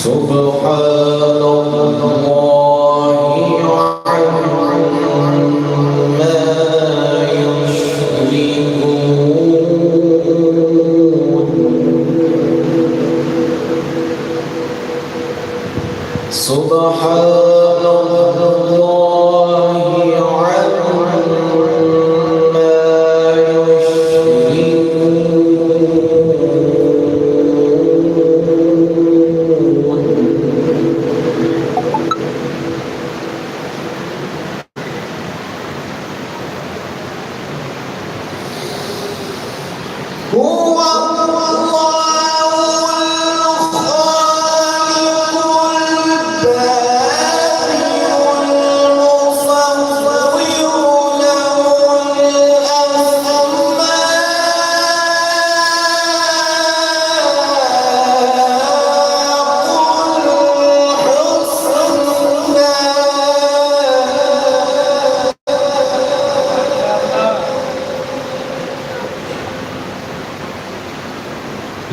سبحان الله عما يشركون سبحان الله عما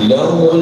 له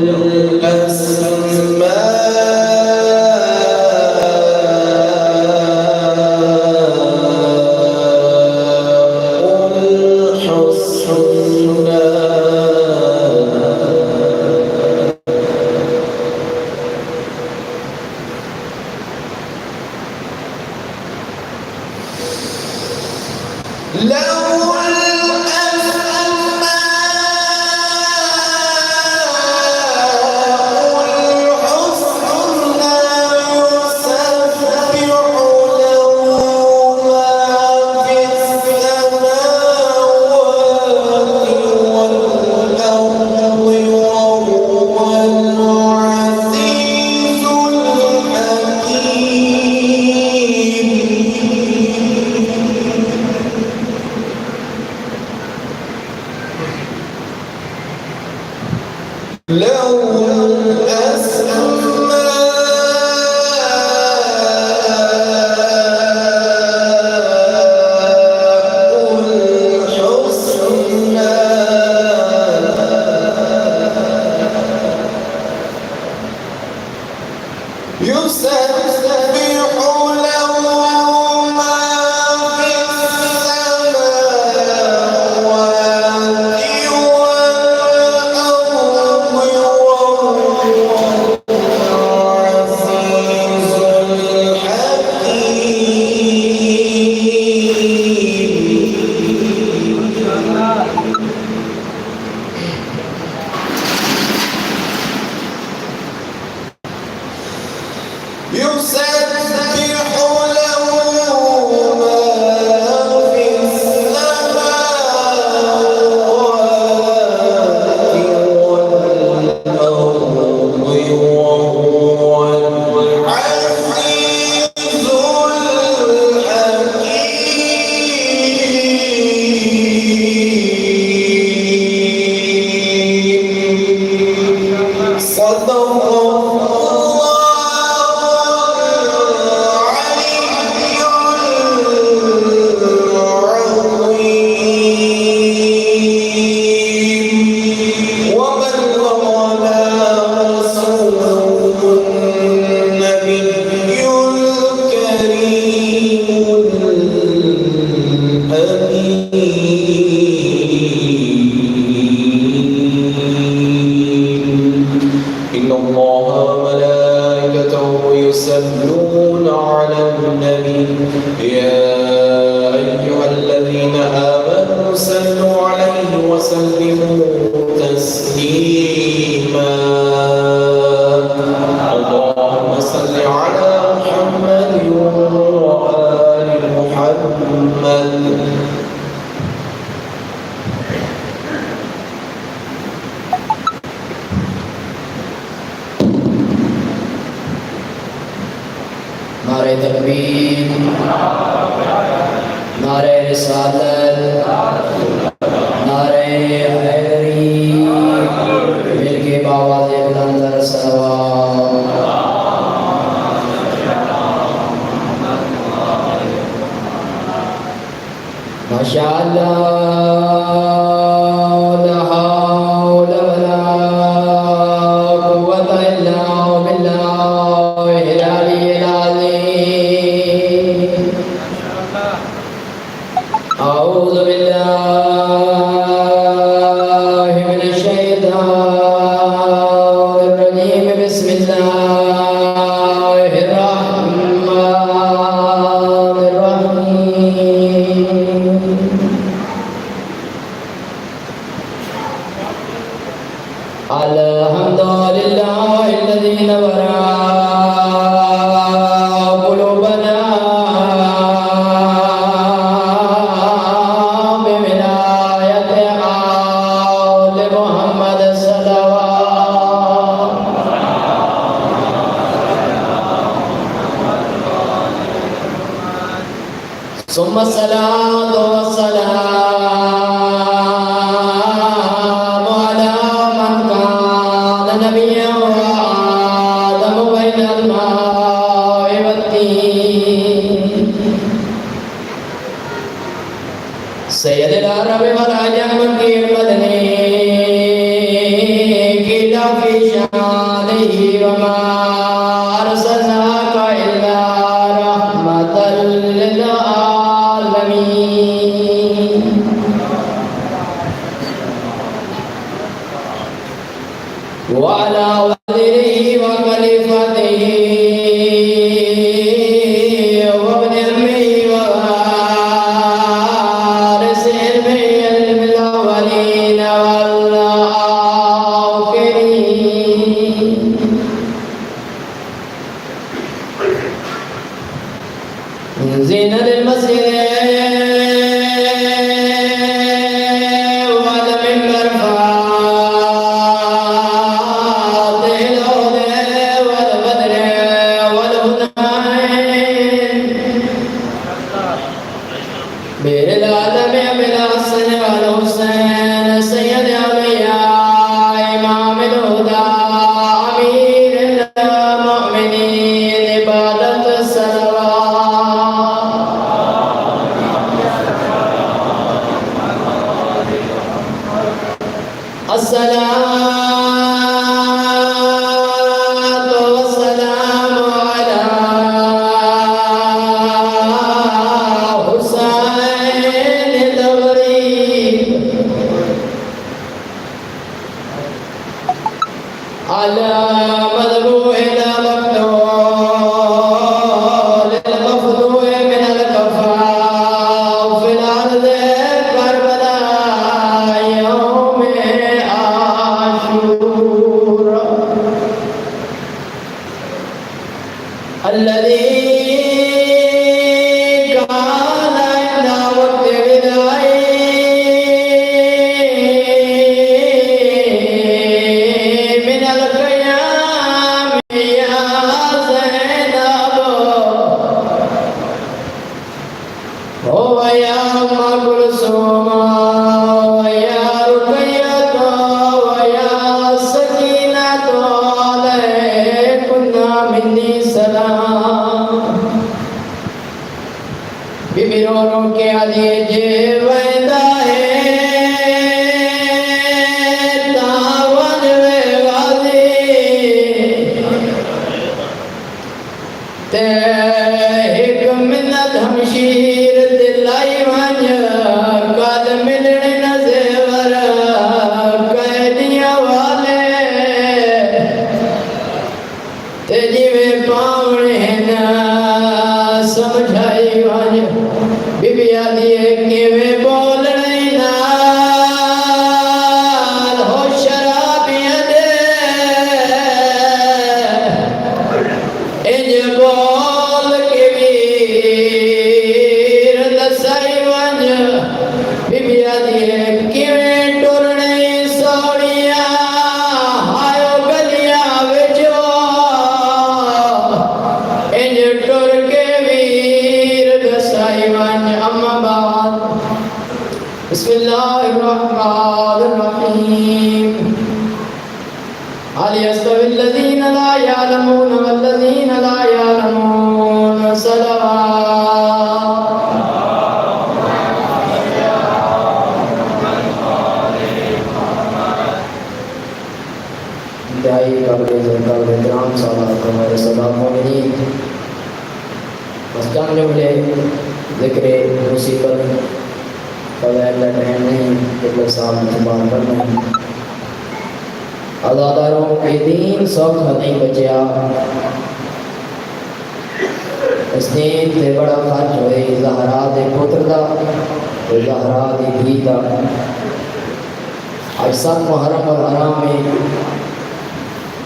إلا بالله الحمد لله الذي نور قلوبنا بولاية آل محمد صلوات. ثم الصلاة والسلام على من كان نبيا وآدم بين الماء والطين سيد العرب والعجم کی مدنی قیل في شانه وما أرسلناك إلا رحمة للعالمين. وعلى وزيره وخليفته وابن أمه ووارث علم الأولين والآخرين. زينة المسجد والمنبر فاتح الهدى والبدر والهدى بير العالم أبي الحسن والحسين سيد الأنبياء إمام الهدى أمير المؤمنين عبادة الصلوات. الصلاة والسلام على حسين الغريب على مذبوح المقتول المفدوح من الكفاف في الأرض كربلاء يوم عاشوراء الذي كان عند وقت بدايه من القيام يا زينب هو يا أم كلثوم ويا رقية ويا سكينة عليكن مني سلام. ببروروں کے علیج ویدہ ہے داون غازی تے ایک منت ہمشیر دلائی ونج کل ملن نزور قیدیاں والے تے جیوے پاونے نا سمجھائی ونج بی بی آدھی کیوے بولنے نال ہو شرابیاں دے انج بول کے ویر دسائی ونج بی بی آدھی کیوے ٹرنے سوڑیاں آئو گلیاں وچو انج ٹر کے ویر دسائی ونج. اما بعد بسم اللہ الرحمن الرحیم. هل يستوي الذين لا يعلمون والذين لا يعلمون صلوات. انتہائی قابل احترام سادات ہمارے سادات مومنین، بس چند جملے ذکر مصیبت فضائل کا ٹائم نہیں کہ کوئی سال انتظار کرنا ہے. عزاداروں کے دین سوکھا نہیں بچیا، اس دین تے بڑا خرچ ہوئے زہرا دے پتر دا تے زہرا دی دھی دا. آج سب محرم اور حرام میں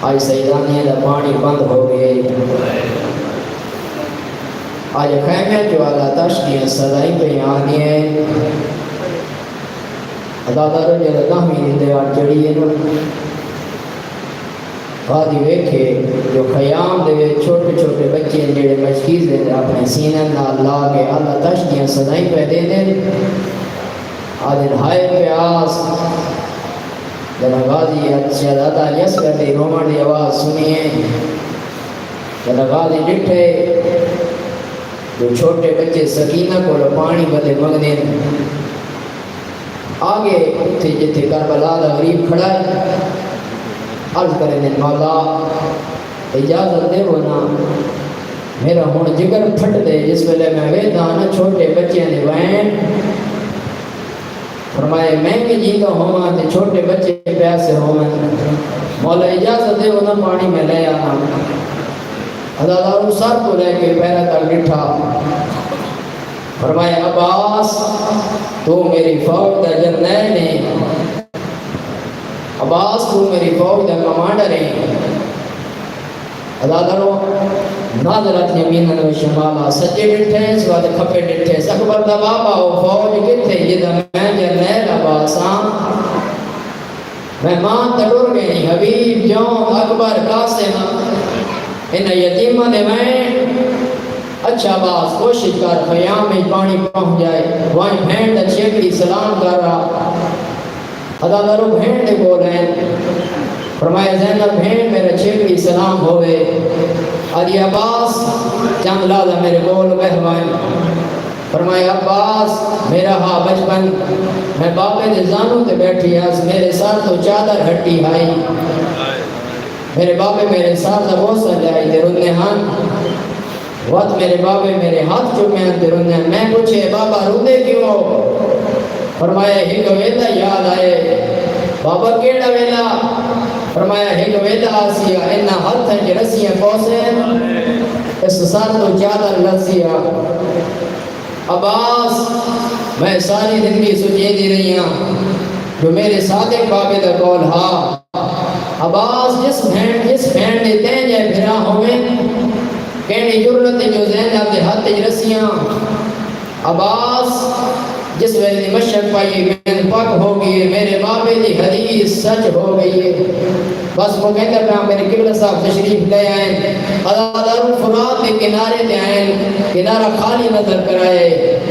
آج سیدانیہ دا پانی بند ہو گئے، آج خیمے جو اللہ تشکیاں سزائی پہ آنی ہے اداداروں جلد نامی دیوار جڑی ہے خادی ویکھے جو خیام دے چھوٹے چھوٹے بچے جڑے مشکیز دے اپنے سینہ نہ لا کے اللہ تشکیاں سزائی پہ دے دیں آج انہائی پیاس جنہ غازی شہزادہ یس کر دی رومن دی آواز سنیے جنہ غازی ڈٹھے جو چھوٹے بچے سکینہ کو پانی بدے مگنے آگے تھے جتھے کربلا دا غریب کھڑا ہے عرض کریں دن مولا اجازت دے ہونا میرا ہون جگر پھٹ دے جس ویلے میں ویدانا چھوٹے بچے نے وین فرمائے میں بھی جیتا ہوں تے چھوٹے بچے پیاسے ہوں مولا اجازت دے ہونا پانی میں لے آنا اللہ سر کو لے کے پیرا تک ڈٹھا فرمائے عباس تو میری فوج دا جرنیل ہے عباس تو میری فوج دا کمانڈر ہے اللہ کرو ناظرات یمیناً و شمالا سجے ڈٹھے سواد کھپے ڈٹھے سکبر دا بابا ہو فوج کتے یہ دا میں جرنیل عباساں مہمان تڑور گئی حبیب جون اکبر قاسم ان یتیمہ دے میں اچھا باز کوشش کر خیام میں پانی پہنچ جائے وہاں بھینڈ چیکڑی سلام کر رہا ادا درو بھینڈ دے بول رہے فرمایا زینب بھینڈ میرے چیکڑی سلام ہوئے ادھی عباس چند لالا میرے بول بہوائیں فرمایا عباس میرا ہاں بچپن میں باپے دے زانوں تے بیٹھی آس میرے ساتھ تو چادر ہٹی آئی میرے باپے میرے ساتھ بوسا جائی تے رونے ہاں وقت میرے بابے میرے ہاتھ چکے ہیں تے رونے میں پوچھے بابا رونے کیوں فرمایا ایک ویدہ یاد آئے بابا کیڑا ویدہ فرمایا ایک ویدہ آسیا انہا ہاتھ ہے کہ رسیاں پوسے اس ساتھ تو چادر لسیا عباس میں ساری زندگی سوچے دی رہی ہوں جو میرے صادق بابے دا قول ہاں عباس جس بھینڈ نے تین جائے پھرا ہوئے کہنی جرلت جو زینب دے ہاتھ رسیاں عباس جس ویلی مشک پائی میں پاک ہو گئی میرے بابے دی حدیث سچ ہو گئی ہے بس وہ کہتا ہے میرے قبلہ صاحب تشریف لے آئیں ادادار فرات کے کنارے دے آئیں کنارہ خالی نظر کرائے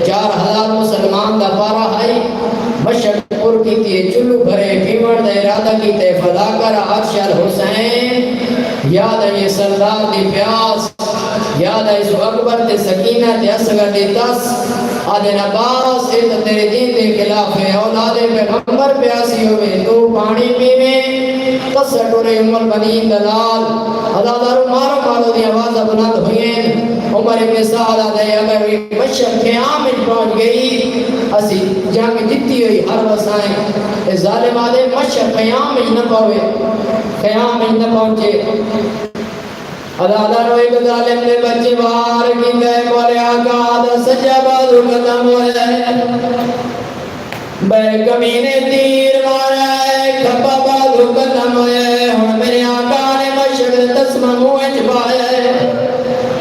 4000 مسلمان دا پارا آئی مشک پر کی تیے چلو بھرے پیمڑ دا ارادہ کی تے فدا کر عرشر حسین یاد ہے یہ سردار دی پیاس یاد ہے سو اکبر تے سکینہ تے اصغر دی تس آدھے عباس اے تو تیرے دین دے خلاف ہے اولاد پیغمبر پیاسی ہوئے تو پانی پیوے تسٹورے عمر بنین دلال ادادارو مارو مارو دی آواز بلند ہوئیں عمر ابن سعد آدھے اگر مشک قیام پہنچ گئی اسی جنگ جتی ہوئی ہر وسائیں ظالم آدھے مشک قیام نہ پاوے قیام نہ پہنچے ادادارو ایک ظالم نے بچے بار کی گئے بولے آقا آدھا سجا بازو ختم ہوئے بے کمینے تیر مارا ہے کھپا بازو ختم ہوئے ہون میرے آقا نے مشک تسمہ موہ چھپایا ہے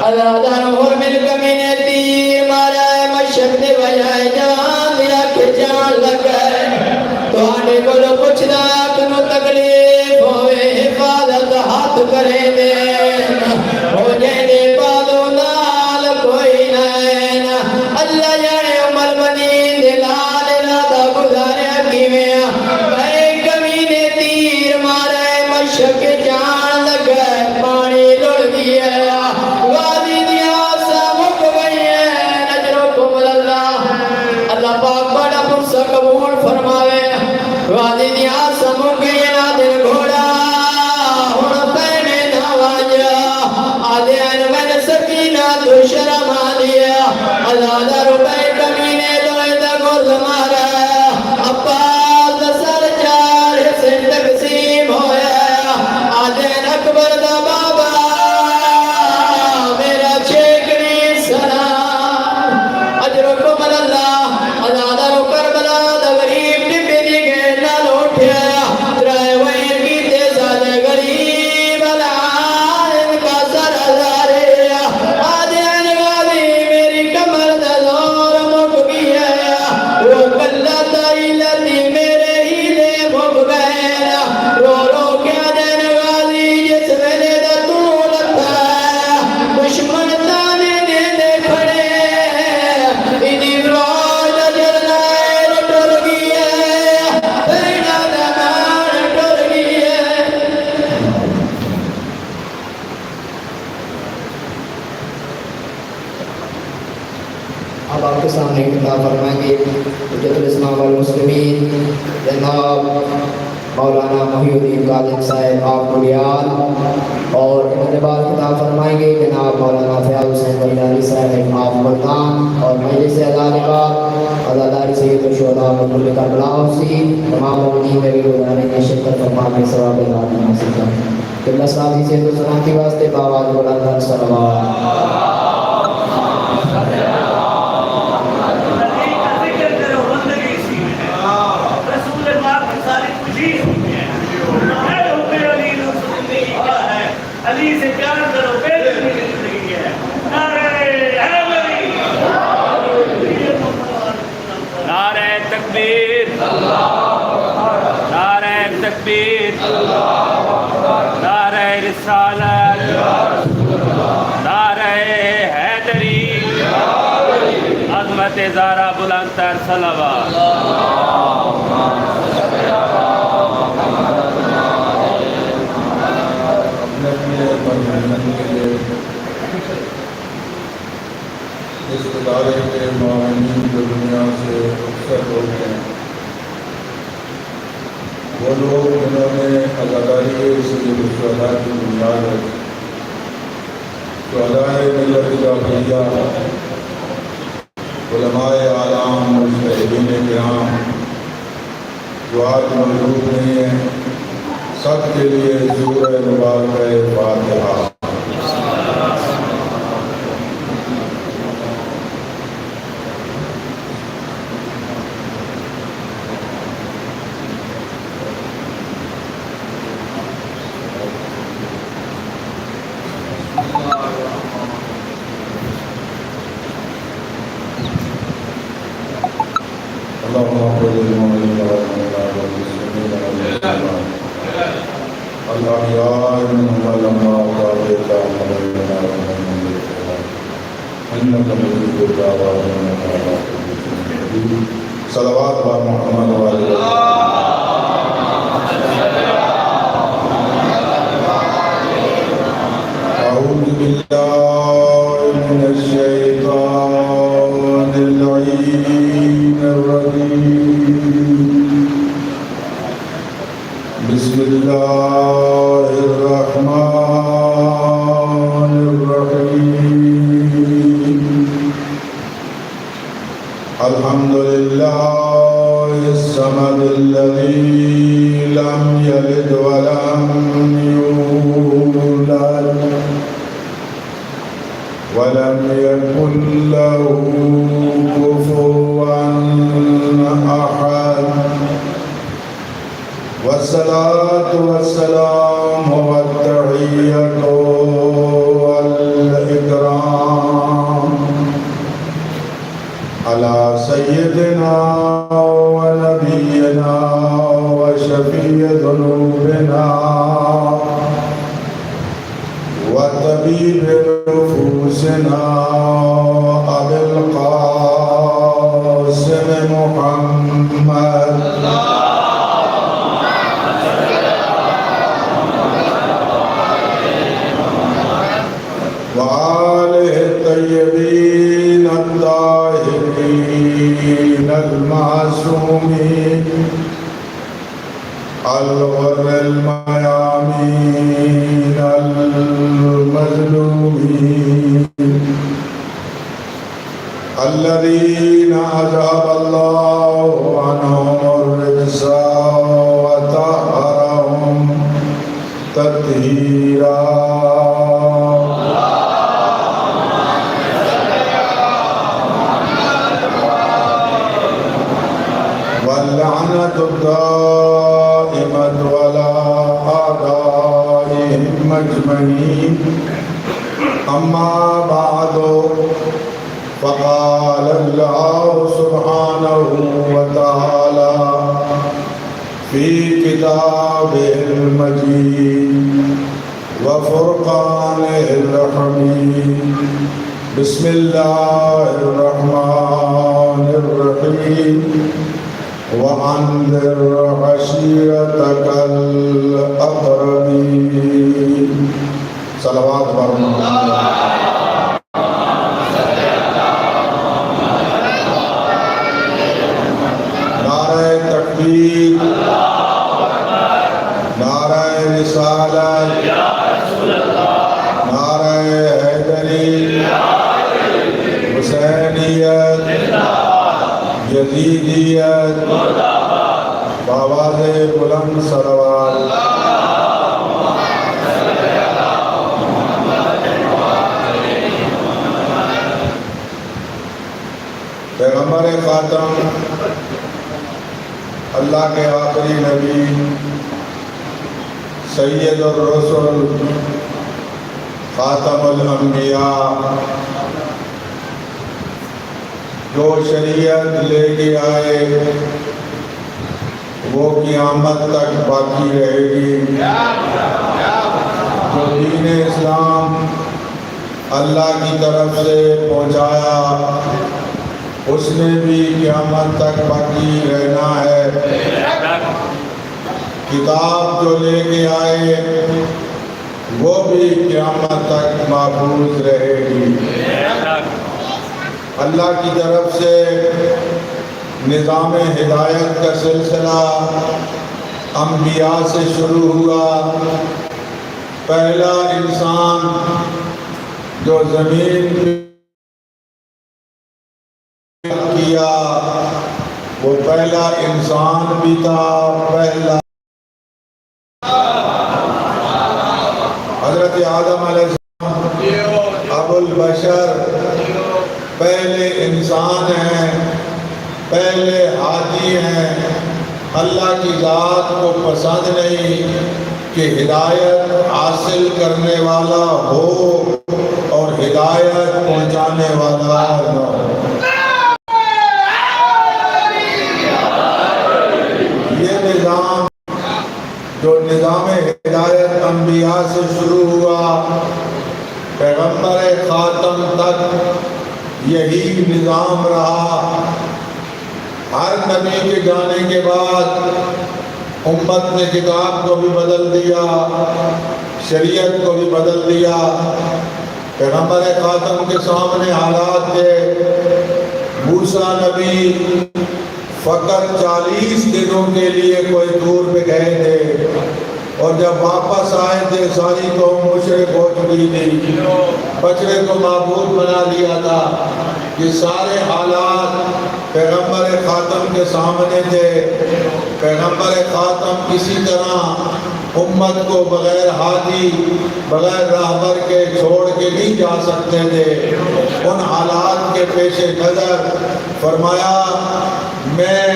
ادادارو ہون میرے کمینے تیر مارا ہے مشک دے بجائے جوان دیا کہ جان لگ گئے تو آنے کو لو کچھ دا کنو تکلیف ہوئے حفاظت ہاتھ کرے دے ہو جینے بادو نال کوئی نین اللہ جانے عمر منین دلال لادا گزاریا کیویں بھائی کمینے تیر مارے مشک جان لگے پانی لڑ دیا غازی دیا سامک گئی نجرکم اللہ اللہ پاک بڑا پرسا قبول فرماوے غازی دیا سامک گئی نادر گھوڑا تو شرم آدیا اللہ روپے کمینے دوئے دا گرد مارا عباس سر چار سے تقسیم ہویا آدین اکبر دا بابا میرا چیکڑی سلام اجرکم اللہ اللہ رو کربلا دا غریب ڈبی دی گئے نہ لوٹیا مولانا محی الدین غالب صاحب آپ بڑیال، اور انتباہ خطاب فرمائیں گے جناب مولانا فیاض حسین بریلوی صاحب آپ ملتان، اور مجلس عزاداری سید الشہداء ملک کربلا حوثی تمام مومنین میں بھی گزارے ہیں شرکت فرما کے ثواب عظیم حاصل کریں۔ قبلہ صاحب جی سے سلام کی واسطے باواز بلند صلوات۔ علی سے پیار کرو، زندگی ہے۔ نعرہ تکبیر، نعرہ تکبیر، نعرہ رسالت، نعرہ حیدری، عظمت زارا بلند تر صلوات۔ اس ادارے کے معاونین جو دنیا سے رخصت ہو گئے ہیں، وہ لوگ جنہوں نے عزاداری سید الشہداء کی بنیاد رکھی، شہداء ملت جعفریہ، علماء اعلام، مجتہدین کرام جو آج موجود نہیں ہیں، سب کے لیے سورہ مبارکہ فاتحہ۔ اللهم اغفر للمؤمنين والمؤمنات والمسلمين والمسلمات الأحياء منهم والأموات والرحمن إنك مجيب الدعوات وإنك على كل شيء قدير۔ صلوات على محمد وعلى آله۔ أعوذ بالله من الشيطان اللعين الرجيم، بسم الله الرحمن الرحيم، الحمد لله الصمد الذي لم يلد ولم يولد ولم يكن له كفوا أحد، والصلاة والسلام والتحية والإكرام على سيدنا ونبينا وشفيع ذنوبنا وطبيب نفوسنا أبي القاسم محمد وآله الطيبين الطاهرين المعصومين الغر الميامين المظلومين الذين أذهب الله عنهم الرجس وطهرهم تطهيرا۔ واللعنة الدائمة على أعدائهم أجمعين، أما بعد، فقال الله سبحانه وتعالى في كتابه المجيد وفرقانه الحميد، بسم الله الرحمن الرحيم، وأنذر عشيرتك الأقربين۔ صلوات برمضان۔ نعرہ تکبیر، رسالت، نعرہ حیدری، حسینیت، یزیدیت، بآواز بلند صلوات۔ پیغمبر خاتم، اللہ کے آخری نبی، سید الرسل، خاتم الانبیاء، جو شریعت لے کے آئے وہ قیامت تک باقی رہے گی۔ جو دین اسلام اللہ کی طرف سے پہنچایا اس نے بھی قیامت تک باقی رہنا ہے۔ کتاب جو لے کے آئے وہ بھی قیامت تک محفوظ رہے گی۔ اللہ کی طرف سے نظام ہدایت کا سلسلہ انبیاء سے شروع ہوا۔ پہلا انسان جو زمین کیا وہ پہلا انسان بھی تھا، پہلا حضرت آدم علیہ السلام ابو البشر، پہلے انسان ہیں، پہلے ہادی ہیں۔ اللہ کی ذات کو پسند نہیں کہ ہدایت حاصل کرنے والا ہو اور ہدایت پہنچانے والا نہ ہو۔ یہ نظام جو نظام ہدایت انبیاء سے شروع ہوا پیغمبر خاتم تک یہی نظام رہا۔ ہر نبی کے جانے کے بعد امت نے کتاب کو بھی بدل دیا، شریعت کو بھی بدل دیا۔ پیغمبر خاتم کے سامنے حالات تھے۔ موسیٰ نبی فقط 40 دنوں کے لیے کوئی دور پہ گئے تھے اور جب واپس آئے تھے ساری قوم مشرک ہو چکی تھی، بچڑے کو معبود بنا دیا تھا۔ یہ سارے حالات پیغمبر خاتم کے سامنے تھے۔ پیغمبر خاتم کسی طرح امت کو بغیر ہادی، بغیر راہبر کے چھوڑ کے نہیں جا سکتے تھے۔ ان حالات کے پیش نظر فرمایا میں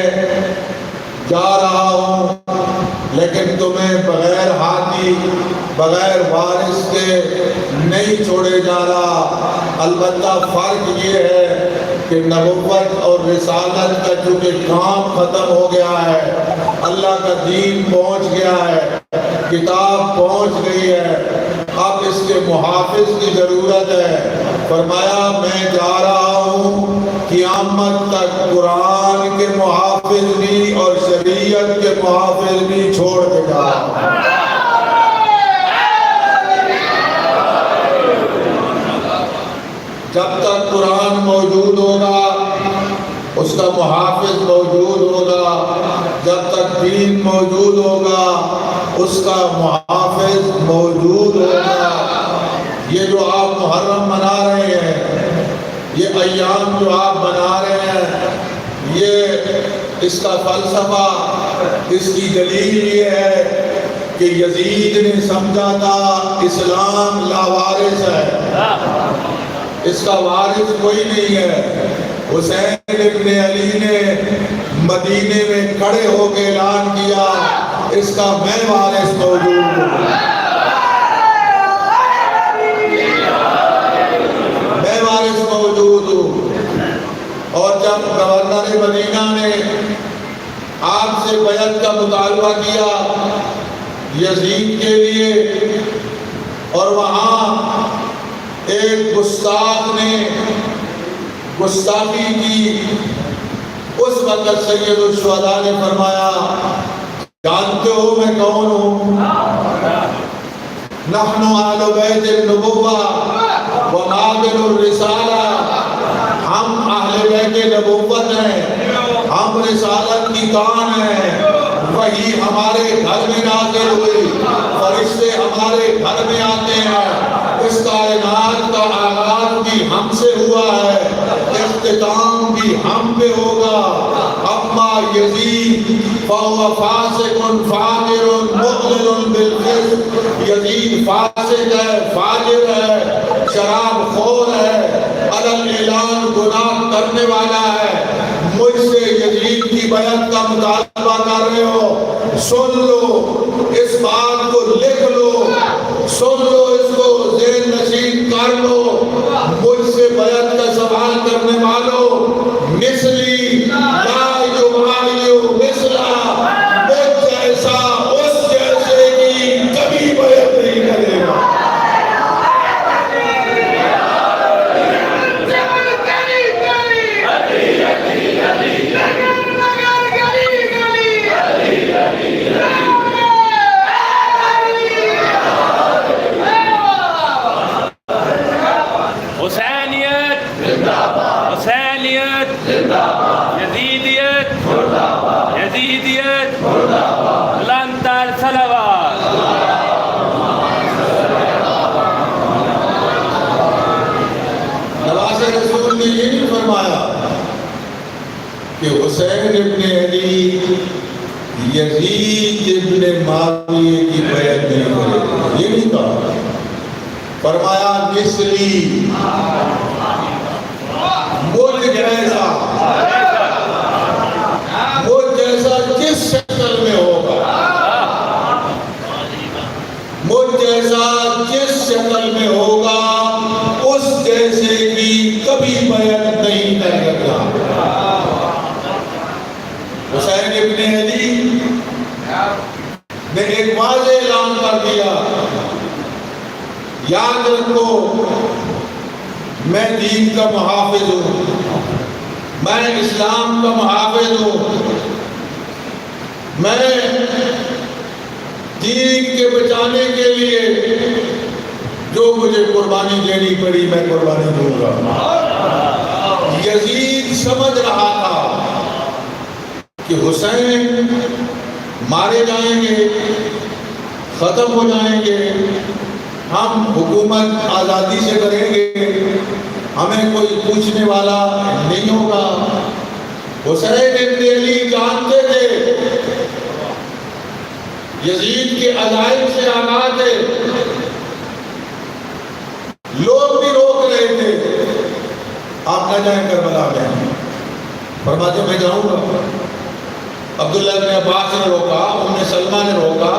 جا رہا ہوں لیکن تمہیں بغیر ہادی، بغیر وارث کے نہیں چھوڑے جا رہا۔ البتہ فرق یہ ہے کہ نبوت اور رسالت کا چونکہ کام ختم ہو گیا ہے، اللہ کا دین پہنچ گیا ہے، کتاب پہنچ گئی ہے، اب اس کے محافظ کی ضرورت ہے۔ فرمایا میں جا رہا ہوں قیامت تک قرآن کے محافظ بھی اور شریعت کے محافظ بھی چھوڑ کے جا رہا ہوں۔ جب تک قرآن موجود ہوگا اس کا محافظ موجود ہوگا، جب تک دین موجود ہوگا اس کا محافظ موجود ہوگا۔ یہ جو آپ محرم منا رہے ہیں، یہ ایام جو آپ منا رہے ہیں، یہ اس کا فلسفہ، اس کی دلیل یہ ہے کہ یزید نے سمجھا تھا اسلام لاوارث ہے، اس کا وارث کوئی نہیں ہے۔ حسین ابن علی نے مدینے میں کھڑے ہو کے اعلان کیا اس کا میں وارث موجود ہوں، میں وارث موجود ہوں۔ اور جب گورنر مدینہ نے آپ سے بیعت کا مطالبہ کیا یزید کے لیے اور وہاں ایک گستاخ نے گستاخی کی، اس وقت سید الشہداء نے فرمایا جانتے ہو میں کون ہوں؟ نحن اہل بیت النبوہ وناقل الرسالہ، ہم اہل بیت نبوت ہیں، ہم رسالت کی کان ہیں، وحی ہمارے گھر میں نازل ہوئی، فرشتے ہمارے گھر میں آتے ہیں، اس کائنات کا آغاز بھی ہم سے ہوا ہے، اختتام بھی ہم پہ ہوگا۔ اما یزید فهو فاسق فاجر مضلل بالفسق، یزید فاسق ہے، فاجر ہے، شراب خور ہے، علل اعلان گناہ کرنے والا ہے۔ مجھ سے یزید کی بیعت کا مطالبہ کر رہے ہو، سن لو، اس بات کو لکھ لو، سن لو، اس کو ذہن نشین کر لو۔ مجھ سے بیعت کا سوال کرنے والوں، مثلی لا یبایع مثلا، مجھ جیسا اس جیسے کی کبھی بیعت نہیں کرے گا۔ نواز رسول نے یہ نہیں فرمایا کہ حسین ابن علی یزید ابن معاویہ کی بیعت نہیں کرے، یہ نہیں کہا، فرمایا مثلی، مجھ جیسا، مجھ جیسا جس شکل میں ہوگا، مجھ جیسا جس شکل میں ہوگا اس جیسے کی کبھی بیعت نہیں کر گا۔ حسین ابن علی نے ایک واضح اعلان کر دیا، یاد رکھو میں دین کا محافظ ہوں، میں اسلام کا محافظ ہوں، میں دین کے بچانے کے لیے جو مجھے قربانی دینی پڑی میں قربانی دوں گا۔ یزید سمجھ رہا تھا کہ حسین مارے جائیں گے، ختم ہو جائیں گے، ہم حکومت آزادی سے کریں گے، ہمیں کوئی پوچھنے والا نہیں ہوگا۔ حسین ابن علی جانتے تھے یزید کے عزائم سے آگاہ تھے، لوگ بھی روک رہے تھے، آپ نہ جائیں کربلا میں، فرماتے میں جاؤں گا۔ عبداللہ بن عباس نے روکا، ام سلمہ نے روکا،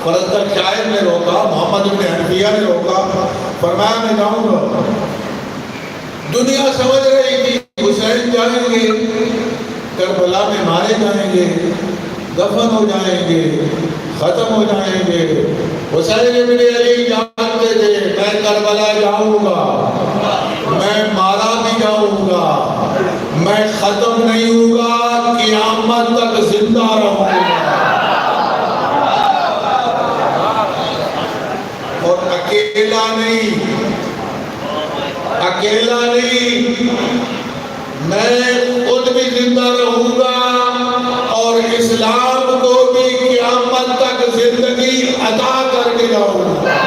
فرزدق شاعر نے روکا، محمد بن حنفیہ نے روکا، فرمایا میں جاؤں گا۔ دنیا سمجھ رہی تھی حسین جائیں گے، کربلا میں مارے جائیں گے، دفن ہو جائیں گے، ختم ہو جائیں گے۔ حسین ابن علی جانتے تھے میں کربلا جاؤں گا، میں مارا بھی جاؤں گا، میں ختم نہیں ہوں گا، قیامت تک زندہ رہوں گا۔ اور اکیلا نہیں، میں خود بھی زندہ رہوں گا اور اسلام کو بھی قیامت تک زندگی عطا کر کے جاؤں گا۔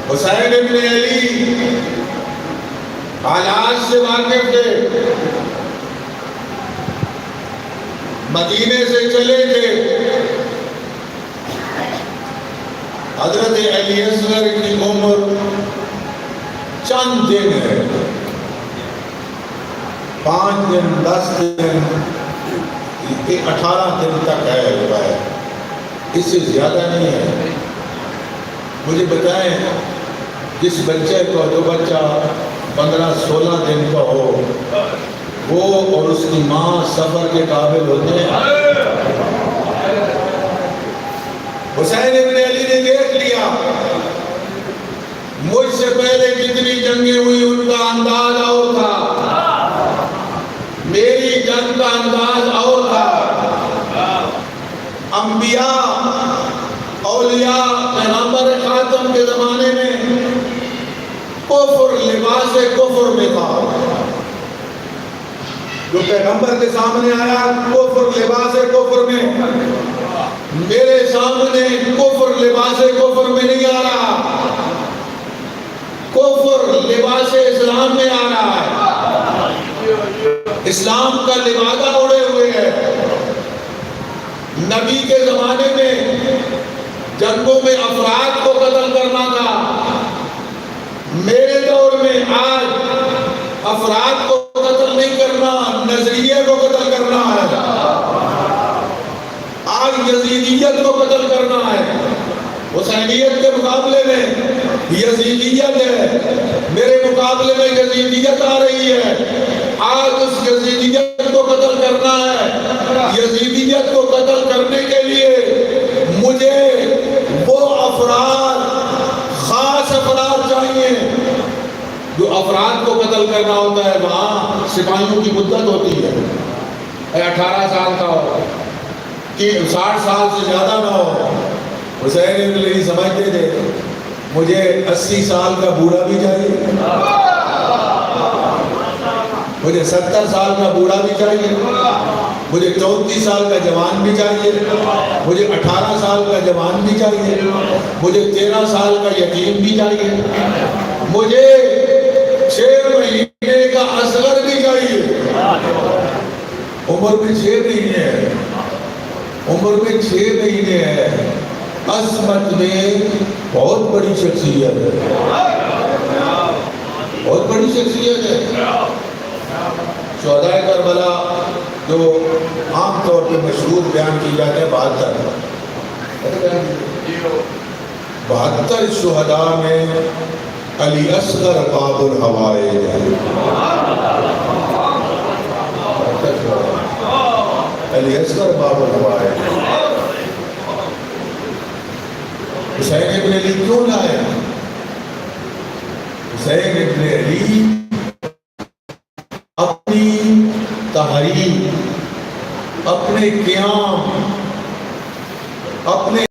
حسین ابن علی حالات سے واقف تھے، مدینے سے چلے تھے، حضرت علی اصغر کی عمر چند دن ہے، 5 دن 10 دن 18 دن تک ہے، اس سے زیادہ نہیں ہے۔ مجھے بتائیں جس بچے کو جو بچہ 15-16 دن کا ہو وہ اور اس کی ماں سفر کے قابل ہوتے ہیں۔ حسین ابن علی نے دیکھ لیا مجھ سے پہلے جتنی جنگیں ہوئی ان کا انداز اور تھا، میری جنگ کا انداز اور تھا۔ انبیاء اولیاء پیغمبر خاتم کے زمانے میں کفر لباس کفر میں تھا، جو پیغمبر کے سامنے آیا کفر لباس کفر میں، میرے سامنے کفر لباس کفر میں نہیں آ رہا، کفر لباس اسلام میں آ رہا ہے، اسلام کا لبادہ اڑے ہوئے ہے۔ نبی کے زمانے میں جنگوں میں افراد کو قتل کرنا تھا، میرے دور میں آج افراد کو قتل نہیں کرنا، نظریے کو قتل کرنا ہے، آج یزیدیت کو قتل کرنا ہے۔ حسینیت کے مقابلے میں یزیدیت ہے، میرے مقابلے میں یزیدیت آ رہی ہے، آج اس یزیدیت کو قتل کرنا ہے۔ یزیدیت کو قتل کرنے کے لیے مجھے وہ افراد، خاص افراد چاہیے۔ جو افراد کو قتل کرنا ہوتا ہے وہاں سپاہیوں کی مدت ہوتی ہے، 18 سال کا ہو کہ 60 سال سے زیادہ نہ ہو۔ حسین ابن علی سمجھتے تھے مجھے 80 سال کا بوڑھا بھی چاہیے، مجھے 70 سال کا بوڑھا بھی چاہیے، مجھے 34 سال کا جوان بھی چاہیے، مجھے 18 سال کا جوان بھی چاہیے، مجھے 13 سال کا یتیم بھی چاہیے، مجھے 6 مہینے کا اصغر بھی چاہیے۔ عمر میں 6 مہینے ہے، عمر میں 6 مہینے ہے، عظمت میں بہت بڑی شخصیت ہے، بہت بڑی شخصیت ہے۔ شہدائے کربلا جو عام طور پہ مشہور بیان کی جاتے ہیں 72 شہداء میں علی اصغر باب الحوائج ہے، علی اصغر باب الحوائج۔ حسین ابن علی کیوں لائے؟ حسین ابن علی اپنی تحریک، اپنے قیام، اپنے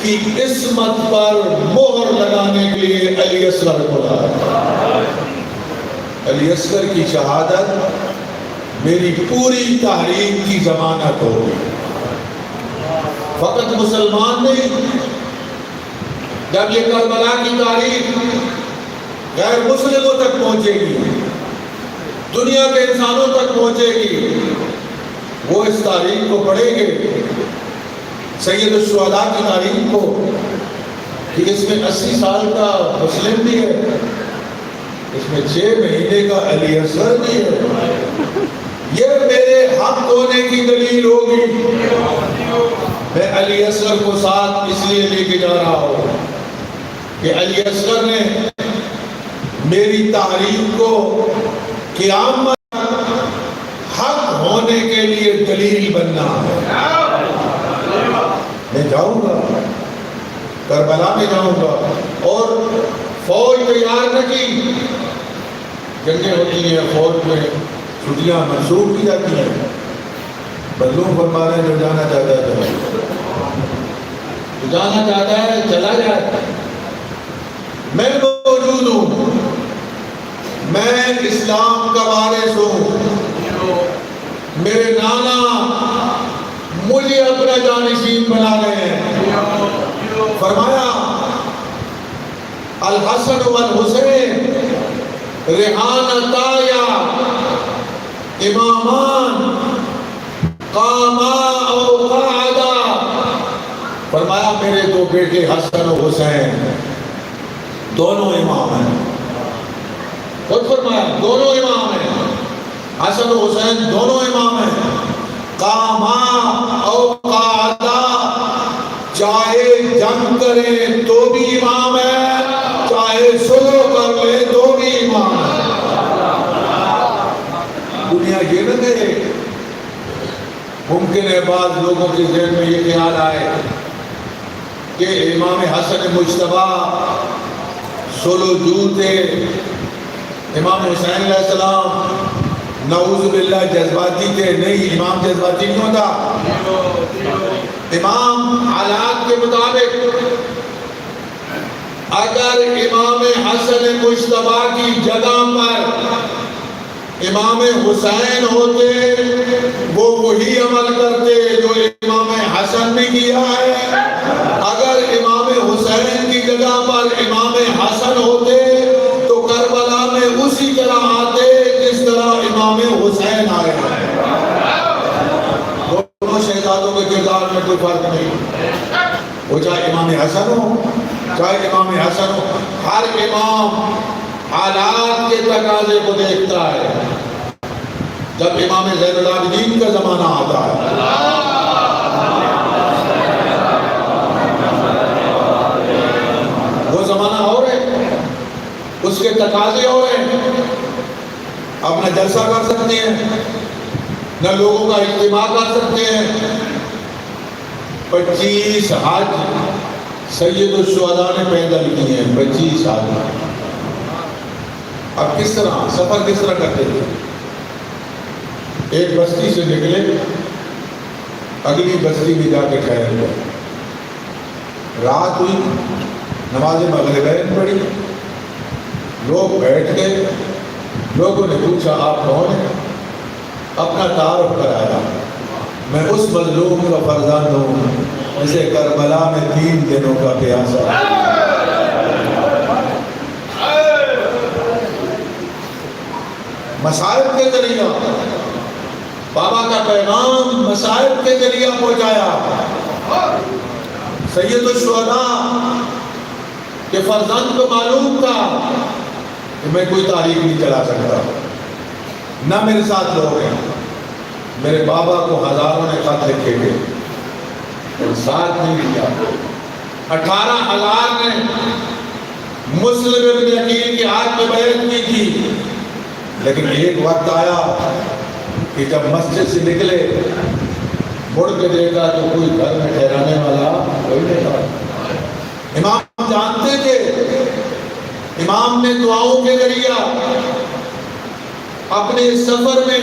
کی قسمت پر مہر لگانے کے لیے علی اصغر کو لائے۔ علی اصغر کی شہادت میری پوری تحریک کی ضمانت ہوگی، فقط مسلمان نہیں، جب یہ کربلا کی تاریخ غیر مسلموں تک پہنچے گی، دنیا کے انسانوں تک پہنچے گی، وہ اس تاریخ کو پڑھیں گے، سید الشہداء کی تاریخ کو، کہ اس میں 80 سال کا مسلم بھی ہے، اس میں 6 مہینے کا علی اصغر بھی ہے۔ یہ میرے حق ہونے کی دلیل ہوگی۔ میں علی اصغر کو ساتھ اس لیے لے کے جا رہا ہوں کہ علی اصغر نے میری تحریک کو قیامت حق ہونے کے لیے دلیل بننا ہے۔ میں جاؤں گا، کربلا میں جاؤں گا، اور فوج تیار نہ کی، جنگیں ہوتی ہیں فوج میں چھٹیاں منسوخ کی جاتی ہیں، مظلوم فرما رہے ہیں جو جانا چاہتا ہے جو جانا چاہتا ہے چلا جائے۔ میں موجود ہوں، میں اسلام کا وارث ہوں، میرے نانا مجھے اپنا جانشین بنا رہے ہیں۔ فرمایا الحسن والحسین ریحانتا یا امامان قاما او قعدا۔ فرمایا میرے دو بیٹے حسن و حسین دونوں امام ہیں، خود فرمایا دونوں امام ہیں، حسن و حسین دونوں امام ہیں، قاما او قعدا، چاہے جنگ کریں تو بھی امام ہے، چاہے سلو کر لیں تو بھی امام ہے۔ دنیا یہ نہ کہے. ممکن ہے بعض لوگوں کے ذہن میں یہ خیال آئے کہ امام حسن مجتبیٰ سلوجو تھے، امام حسین علیہ السلام نعوذ باللہ جذباتی تھے. نہیں، امام جذباتی نہیں ہوتا. امام حالات کے مطابق اگر امام حسن مجتبیٰ کی جگہ پر امام حسین ہوتے وہ وہی عمل کرتے جو امام حسن نے کیا ہے. اگر امام حسین کی جگہ پر امام حسن ہوتے تو کربلا میں اسی طرح آتے جس طرح امام حسین آئے ہیں. دونوں شہزادوں کے کردار میں کوئی فرق نہیں، وہ چاہے امام حسن ہو چاہے امام حسن ہو. ہر امام حالات کے تقاضے کو دیکھتا ہے. جب امام زین العابدین کا زمانہ آتا ہے وہ زمانہ اور ہے، اس کے تقاضے اور ہیں. آپ نہ جلسہ کر سکتے ہیں نہ لوگوں کا اجتماع کر سکتے ہیں. 25 حج سید الشہداء نے پیدل کیے ہیں. 25 حج. اب کس طرح سفر کس طرح کرتے تھے؟ ایک بستی سے نکلے، اگلی بستی میں جا کے ٹھہر گئے. رات ہوئی، نماز مغربین پڑھی، لوگ بیٹھ گئے. لوگوں نے پوچھا آپ کون ہیں؟ اپنا تعارف کرایا. میں اس مظلوم کا فرزند ہوں جسے کربلا میں 3 دنوں کا پیاسا. مسائب کے ذریعہ بابا کا پیغام مسائب کے ذریعہ پہنچایا. سید الشہداء کے فرزند کو معلوم تھا کہ میں کوئی تاریخ نہیں چلا سکتا، نہ میرے ساتھ لوگ ہیں. میرے بابا کو ہزاروں نے خط لکھے تھے اور ساتھ نہیں لیا. 18,000 نے مسلم ابن عقیل کے ہاتھ میں بیعت کی تھی. لیکن ایک وقت آیا کہ جب مسجد سے نکلے مڑ کے دیکھا تو کوئی گھر میں ٹھہرانے والا کوئی نہیں تھا. امام جانتے تھے، امام نے دعاؤں کے ذریعہ اپنے سفر میں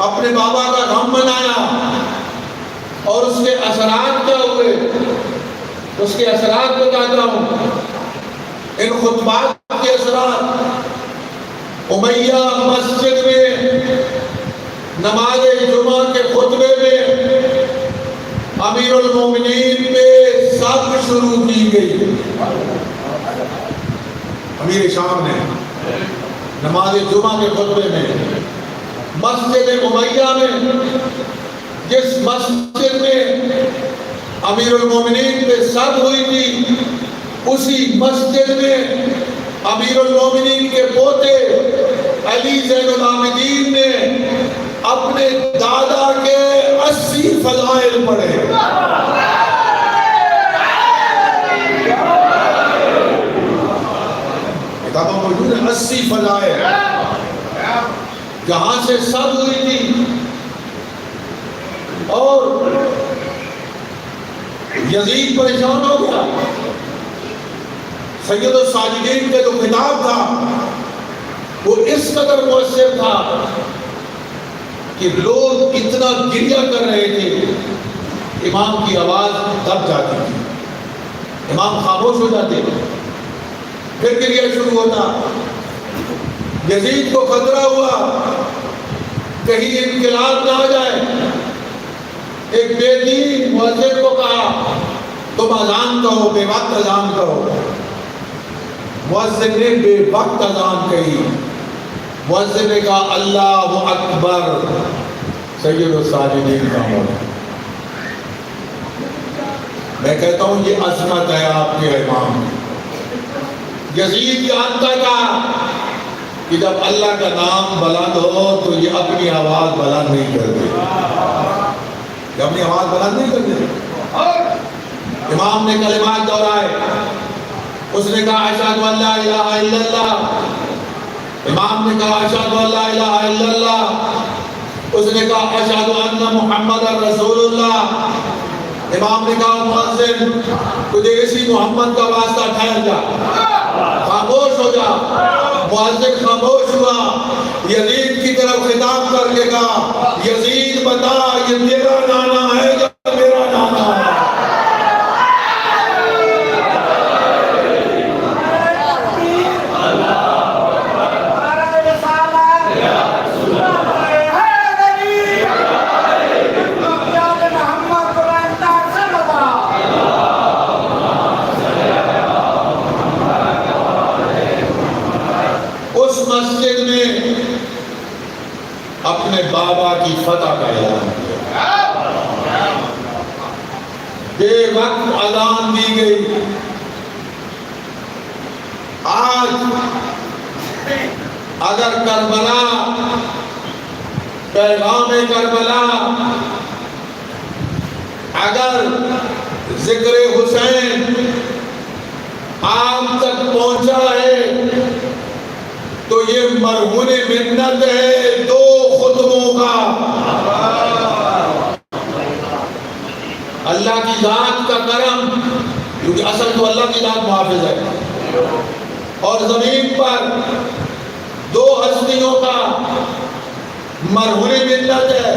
اپنے بابا کا غم منایا اور اس کے اثرات کیا ہوئے اس کے اثرات بتاتا ہوں. ان خطبات کے اثرات امیہ مسجد میں نماز جمعہ کے خطبے میں امیر المومنین پہ سب شروع کی گئی. امیر شام نے نماز جمعہ کے خطبے میں مسجد امیہ میں، جس مسجد میں امیر المومنین پہ سب ہوئی تھی، اسی مسجد میں امیر المومنین کے پوتے علی زین العابدین نے اپنے دادا کے 80 فضائل پڑھے. کتابوں موجود ہے 80 فضائل، جہاں سے سب ہوئی تھی. اور یزید پریشان ہو گیا. سید الساجدین کا جو خطاب تھا وہ اس قدر مؤثر تھا کہ لوگ اتنا گریہ کر رہے تھے، امام کی آواز دب جاتی تھی، امام خاموش ہو جاتے، پھر گریہ شروع ہوتا. یزید کو خطرہ ہوا کہیں انقلاب نہ آ جائے. ایک بے دین مؤذن کو کہا تم اذان کہو، بے وقت اذان کہو. مؤذن نے بے وقت اذان کہی. مؤذن نے کہا اللہ اکبر. سید الساجدین کا مولا. میں کہتا ہوں یہ عظمت ہے آپ کے امام. یزید جانتا تھا کہ جب اللہ کا نام بلند ہو تو یہ اپنی آواز بلند نہیں کرتے، یہ اپنی آواز بلند نہیں کرتے. امام نے کلمات دہرائے. اس نے کہا اشہد ان لا الہ الا اللہ. امام نے کہا اشہد ان لا الہ الا اللہ. نے کہا اشہد ان محمد رسول اللہ. امام نے کہا مؤذن تجھے اسی محمد کا واسطہ ٹھہر جا، خاموش ہو جا. مؤذن خاموش ہوا. یزید کی طرف خطاب کر کے کہا یزید بتا یہ تیرا نانا ہے یا میرا نانا ہے؟ اپنے بابا کی فتح کا اعلان کیا. بے وقت اذان دی گئی. آج اگر کربلا، پیغام کربلا، اگر ذکر حسین آپ تک پہنچا ہے تو یہ مرہون منت ہے 2 خطبوں کا. اللہ کی ذات کا کرم، کیونکہ اصل تو اللہ کی ذات محافظ ہے، اور زمین پر 2 ہستیوں کا مرہون منت ہے،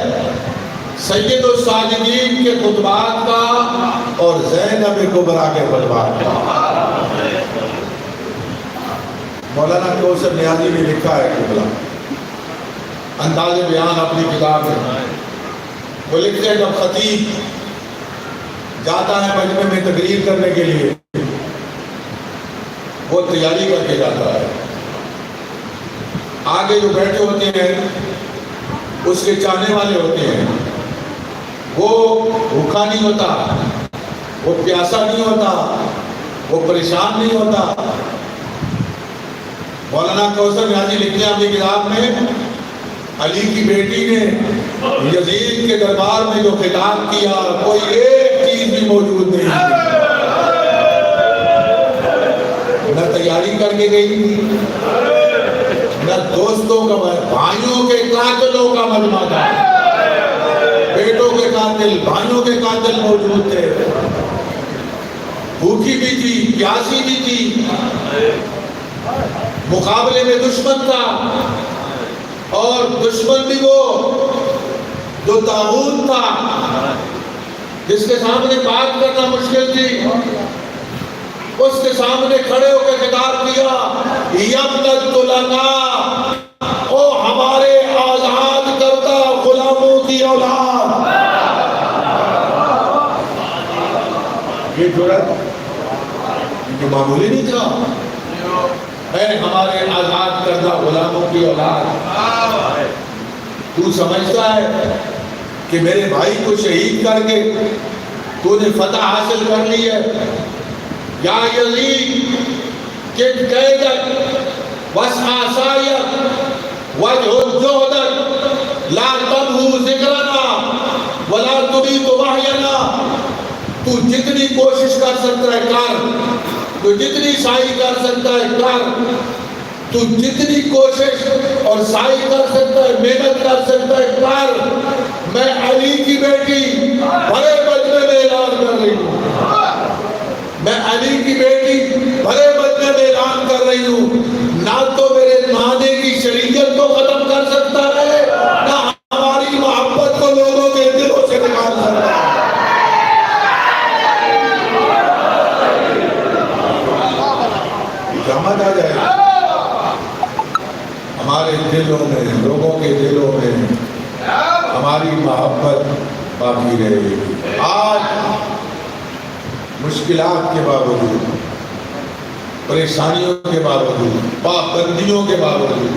سید الساجدین کے خطبات کا اور زینب کبریٰ کے خطبات کا. مولانا کوثر نیازی نے لکھا ہے قبلہ انداز بیان اپنی کتاب میں. وہ لکھتے ہیں جب خطیب جاتا ہے مجمع میں تقریر کرنے کے لیے، وہ تیاری کر کے جاتا ہے. آگے جو بیٹھے ہوتے ہیں اس کے چاہنے والے ہوتے ہیں. وہ بھوکا نہیں ہوتا، وہ پیاسا نہیں ہوتا، وہ پریشان نہیں ہوتا. مولانا کوثر نیازی لکھتے ہیں اپنی کتاب میں علی کی بیٹی نے یزید کے دربار میں جو خطاب کیا کوئی ایک چیز بھی موجود نہیں، نہ تیاری کر کے گئی تھی، نہ دوستوں کا، بھائیوں کے قاتلوں کا مجمع تھا. بیٹوں کے قاتل، بھائیوں کے قاتل موجود تھے. بھوکی بھی تھی، پیاسی بھی تھی، مقابلے میں دشمن تھا، اور دشمن بھی وہ جو طاغوت تھا جس کے سامنے بات کرنا مشکل تھی. اس کے سامنے کھڑے ہو کے خطاب کیا یبنت لنا، او ہمارے آزاد کردہ غلاموں کی اولاد. یہ جرأت یہ معمولی نہیں تھا. اے ہمارے آزاد کردہ غلاموں کی اولاد، تو سمجھتا ہے کہ میرے بھائی کو شہید کر کے تو نے فتح حاصل کر لی ہے؟ یا یزید کہ قیدت وسعاسایت وجہ الجہدت لا تبہو ذکرنا ولا تبیت وحینا. تو جتنی کوشش کر سکتا ہے کر، تو جتنی سائی کر سکتا ہے کر، تو جتنی کوشش اور سائی کر سکتا ہے، محنت کر سکتا ہے کر. میں علی کی بیٹی بڑے مجمع میں اعلان کر رہی ہوں، میں علی کی بیٹی بڑے مجمع میں اعلان کر رہی ہوں. نہ تو میرے نانے کی شریعت کو ختم کر سکتا ہے، نہ ہماری محبت کو لوگوں کے دلوں سے نکال سکتا ہے. جامت آ جائے ہمارے دلوں میں، لوگوں کے دلوں میں ہماری محبت باقی رہے گی. آج مشکلات کے باوجود، پریشانیوں کے باوجود، پابندیوں کے باوجود،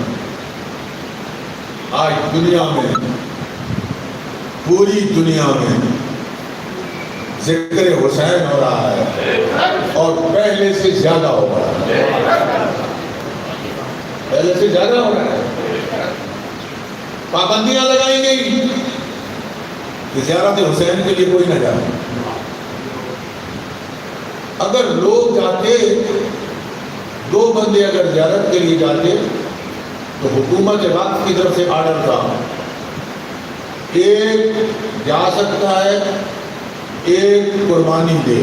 آج دنیا میں، پوری دنیا میں ذکر حسین ہو رہا ہے، اور پہلے سے زیادہ ہو رہا ہے. پہلے سے زیادہ ہو رہا ہے. پابندیاں لگائی گئی کہ زیارت حسین کے لیے کوئی نہ جائے. اگر لوگ جاتے، 2 بندے اگر زیارت کے لیے جاتے تو حکومت وقت کی طرف سے آرڈر تھا ایک جا سکتا ہے، ایک قربانی دے۔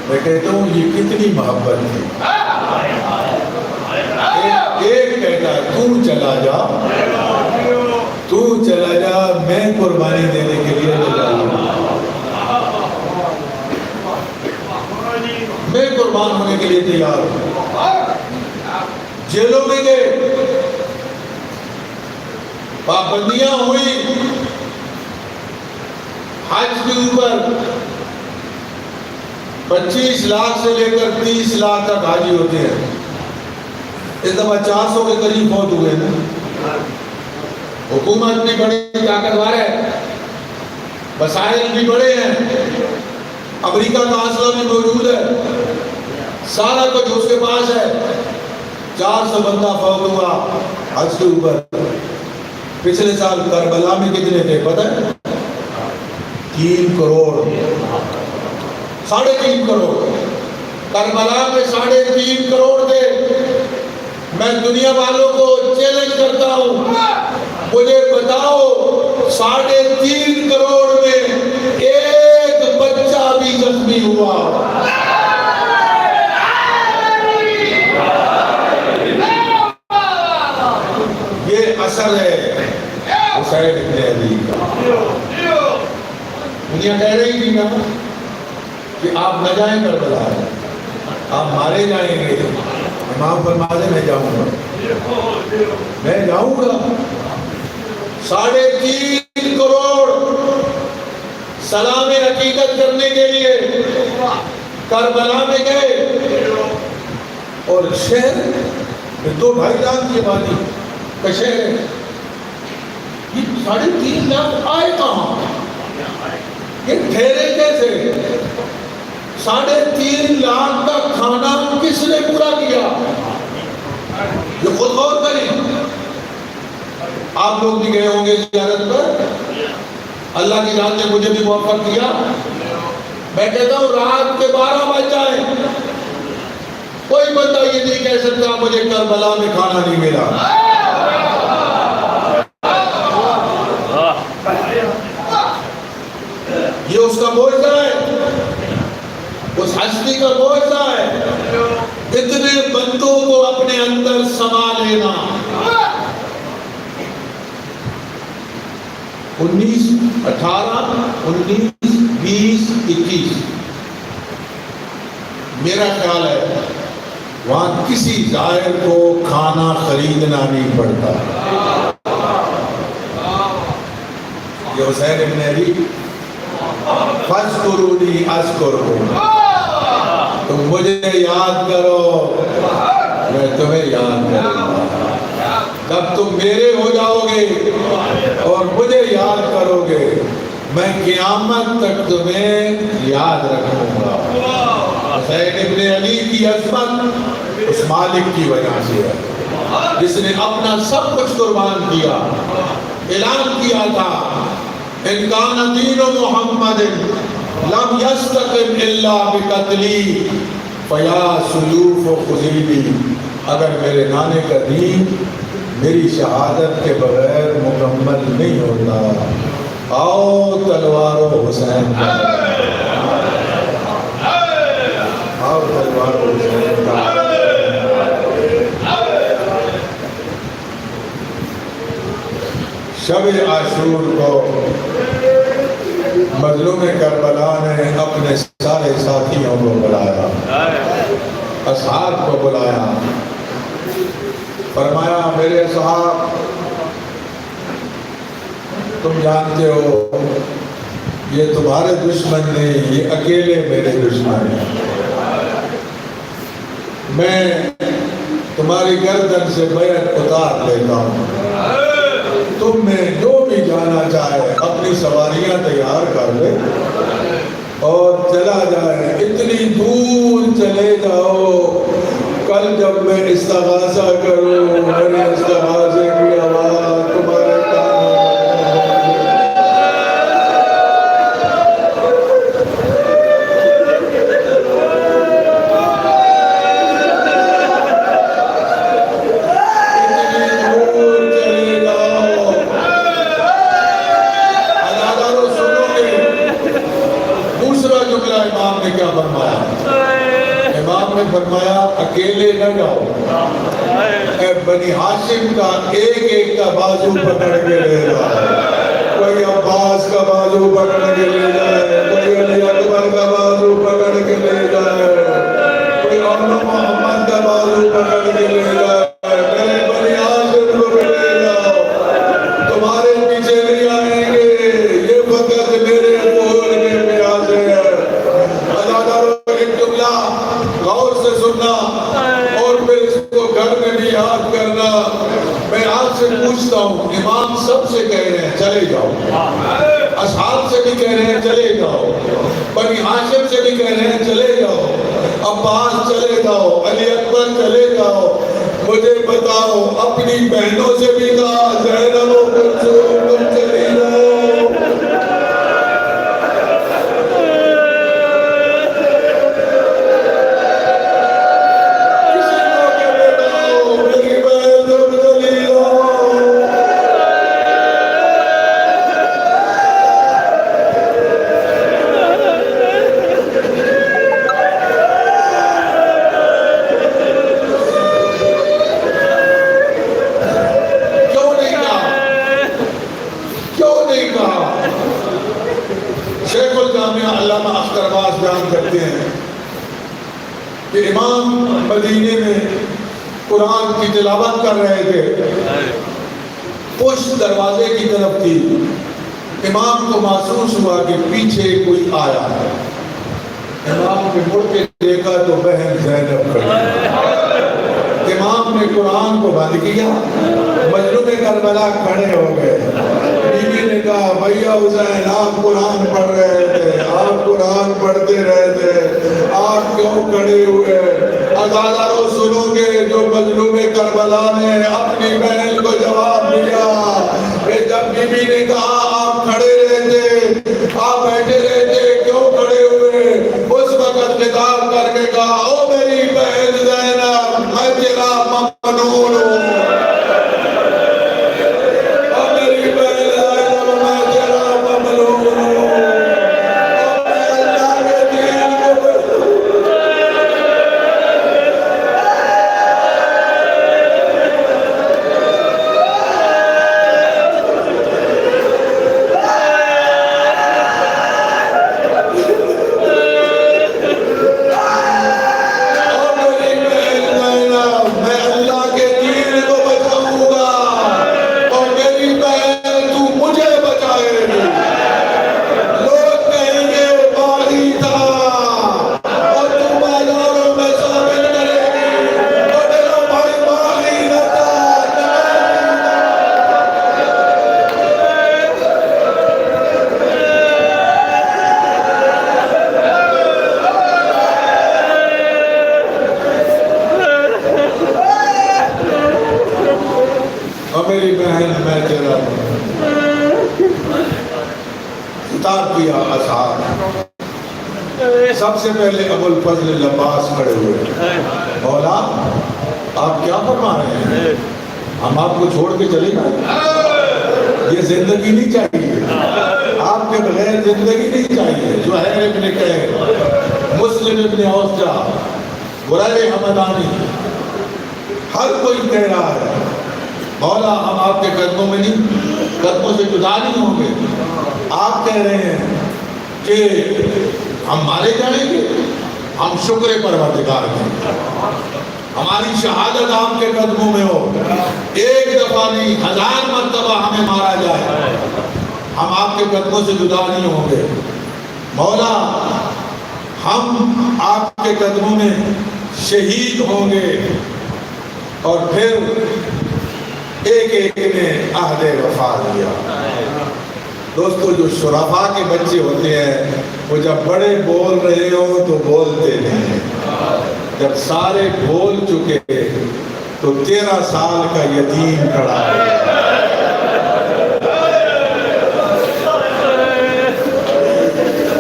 میں کہتا ہوں یہ کتنی محبت ہے۔ ایک کہتا ہے تو چلا جا، تو چلا جا، میں قربانی دینے کے لیے تیار ہوں، میں قربان ہونے کے لیے تیار ہوں۔ جیلوں میں گئے، پابندیاں ہوئی، حج کے اوپر 25 لاکھ سے لے کر 30 لاکھ تک حاجی ہوتے ہیں۔ اس دفعہ 400 کے قریب فوت ہوئے ہیں۔ حکومت بھی بڑی طاقتور ہے، وسائل بھی بڑے ہیں، امریکہ کا اسلحہ بھی موجود ہے، سارا کچھ اس کے پاس ہے۔ 400 بندہ فوت ہوا حج کے اوپر۔ پچھلے سال کربلا میں کتنے تھے پتہ ہے؟ 3 کروڑ، 3.5 کروڑ۔ کربلا میں 3.5 کروڑ تھے۔ میں دنیا والوں کو چیلنج کرتا ہوں، مجھے بتاؤ 3.5 کروڑ میں ایک بچہ بھی زخمی ہوا؟ یہ اثر ہے حسین ابن علی کا۔ دنیا کہہ رہی تھی نا کہ آپ نہ جائیں کربلا، آپ مارے جائیں گے۔ امام فرماتے میں جاؤں گا، میں جاؤں گا۔ 3.5 کروڑ سلام عقیدت کرنے کے لیے کربلا میں گئے، اور شہر 2 بھائی جان کی بانی کا شہر ہے، یہ 3.5 لاکھ آئے کہاں؟ یہ ٹھہرے کیسے؟ 3.5 لاکھ کا کھانا کس نے پورا کیا؟ یہ خود غور کریں۔ آپ لوگ بھی گئے ہوں گے زیارت پر، اللہ کی ذات نے مجھے بھی موفق کیا۔ میں کہتا ہوں رات کے 12 بج جائیں، کوئی بندہ یہ نہیں کہہ سکتا مجھے کربلا میں کھانا نہیں ملا۔ یہ اس کا معجزہ ہے، اس ہستی کا معجزہ ہے، اتنے بندوں کو اپنے اندر سما لینا۔ 19، 18، 19، 20، 21 میرا خیال ہے وہاں کسی زائر کو کھانا خریدنا نہیں پڑتا۔ یہ حسین ابن علی، فَاذْكُرُونِي أَذْكُرْكُمْ، تم مجھے یاد کرو میں تمہیں یاد کروں گا۔ جب تم میرے ہو جاؤ گے اور مجھے یاد کرو گے، میں قیامت تک تمہیں یاد رکھوں گا۔ حسین ابن علی کی عظمت اس مالک کی وجہ سے ہے جس نے اپنا سب کچھ قربان کیا۔ اعلان کیا تھا ان کان دین محمد لم یستقم الا بقتلی فیا سلوف و خذیلی، اگر میرے نانے کا دین میری شہادت کے بغیر مکمل نہیں ہوتا، آؤ تلوارو حسین کا، آؤ تلوارو حسین کا۔ شب عاشور کو مظلوم کربلا نے اپنے سارے ساتھیوں کو بلایا، اصحاب کو بلایا، فرمایا میرے اصحاب تم جانتے ہو یہ تمہارے دشمن نہیں، یہ اکیلے میرے دشمن ہیں۔ میں تمہاری گردن سے بیعت اتار لیتا ہوں، تم میں جو بھی جانا چاہے اپنی سواریاں تیار کر لے اور چلا جائے، اتنی دور چلے جاؤ، کل جب میں استغاثہ کروں میرے استغاثے کی آواز تمہارے کانوں نہ جاؤ. اے بنی ہاشم کا ایک ایک کا بازو پکڑ کے لے جائے. کوئی عباس کا بازو پکڑ کے لے جائے, کوئی علی اکبر کا بازو پکڑ کے لے جائے, کوئی مولانا محمد کا بازو پکڑ کے لے جائے. میرے بنی ہاشم کو لے جاؤ, تمہارے پیچھے نہیں آئیں گے, یہ فقط میرے قول کے پیاسے ہیں. عزاداروں ایک جملہ غور سے سننا اور پھر اس کو گھر میں بھی یاد کرنا. میں آپ سے پوچھتا ہوں, امام سب سے کہہ رہے ہیں چلے جاؤ, اصحاب سے بھی کہہ رہے ہیں چلے جاؤ, بنی ہاشم سے بھی کہہ رہے ہیں چلے جاؤ, عباس چلے جاؤ, علی اکبر چلے جاؤ. مجھے بتاؤ اپنی بہنوں سے بھی کہا زینب و کلثوم تم چلی جاؤ. کہ امام مدینے میں قرآن کی تلاوت کر رہے تھے, پشت دروازے کی طرف تھی. امام کو محسوس ہوا کہ پیچھے کوئی آیا ہے. امام نے مڑ کے دیکھا تو بہن زینب کھڑی. امام نے قرآن کو بند کیا, مظلوم کربلا کھڑے ہو گئے. بیوی نے کہا بھیا حسین آپ قرآن پڑھ رہے تھے, آپ قرآن پڑھتے رہے تھے, آپ کیوں کھڑے ہوئے؟ عزاداروں سنو گے جو مظلوم کربلا نے اپنی بہن کو جواب دیا کہ جب بیوی نے کہا آپ کھڑے رہے تھے, آپ بیٹھے رہے تھے, کیوں کھڑے ہوئے؟ اس وقت خطاب کر کے کہا او میری بہن زینب میں تیرا ممنون ہوں. میری بہن میں تیرا خطاب کیا. اصحاب سب سے پہلے ابو الفضل عباس کھڑے ہوئے. مولا آپ کیا فرما رہے ہیں؟ ہم آپ کو چھوڑ کے چلے گئے, یہ زندگی نہیں چاہیے, آپ کے بغیر زندگی نہیں چاہیے. زہیر ابن کہر, مسلم ابن اوسجہ, برائے حمدانی, ہر کوئی کہہ رہا ہے مولا ہم آپ کے قدموں میں نہیں, قدموں سے جدا نہیں ہوں گے. آپ کہہ رہے ہیں کہ ہم مارے جائیں گے, ہم شکر پروردگار ہیں, ہماری شہادت آپ کے قدموں میں ہو. ایک دفعہ نہیں 1000 مرتبہ ہمیں مارا جائے, ہم آپ کے قدموں سے جدا نہیں ہوں گے. مولا ہم آپ کے قدموں میں شہید ہوں گے. اور پھر ایک ایک نے عہد وفا دیا. دوستو جو شرفاء کے بچے ہوتے ہیں وہ جب بڑے بول رہے ہوں تو بولتے نہیں, جب سارے بول چکے تو 13 سال کا یتیم کھڑا ہے.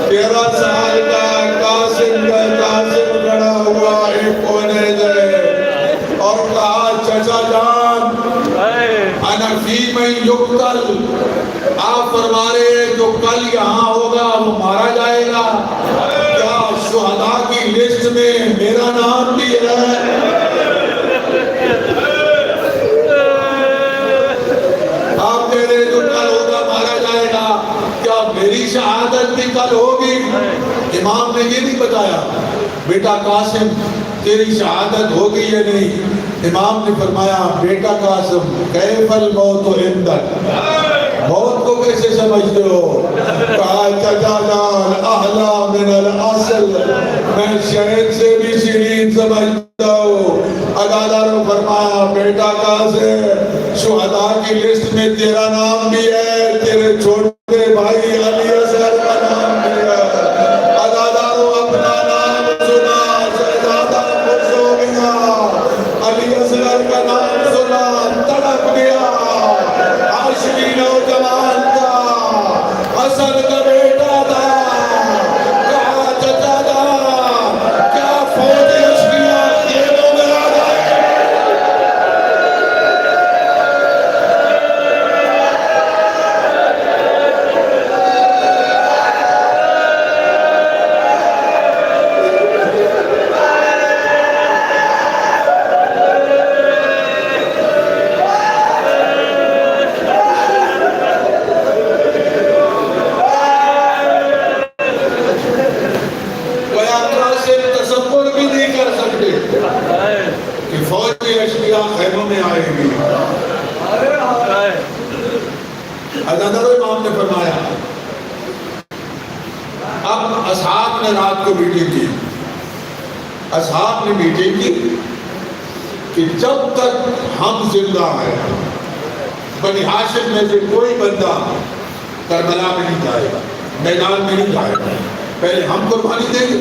13 سال کا قاسم کھڑا ہوا ایک کونے سے اور کہا چچا جان انا فی من یقتل, آپ فرما رہے ہیں جو کل یہاں ہوگا وہ مارا جائے گا, کیا شہداء کی لسٹ میں میرا نام بھی ہے؟ شہادت بھی کل ہوگی. امام نے یہ نہیں بتایا بیٹا قاسم تیری شہادت ہوگی یا نہیں. امام نے فرمایا بیٹا قاسم کیف الموت عندک, موت کو کیسے سمجھتے ہو؟ کہا چچا جان احلا من الاصل, میں شہد سے بھی شیرین سمجھتا ہوں. عدالت فرمایا بیٹا قاسم شہداء کی لسٹ میں تیرا نام بھی ہے, تیرے چھوٹے بھائی علی اصغر کا نام بھی ہے. عدالت اپنا نام سنا, شہزادہ خوش ہو گیا, علی اصغر کا نام سنا تڑپ گیا. عاشقی نوجوان کا حسن کا بیٹا تھا. کہا چچا جان کیا فوج اشقیاء جیلوں میں آ جائے؟ خیموں میں آئے گی. حضرت امام نے فرمایا اب اصحاب نے رات کو میٹنگ کی. اصحاب نے میٹنگ کی کہ جب تک ہم زندہ ہیں بنی ہاشم میں سے کوئی بندہ کربلا میں نہیں جائے گا, میدان میں نہیں جائے گا. پہلے ہم قربانی دیں گے,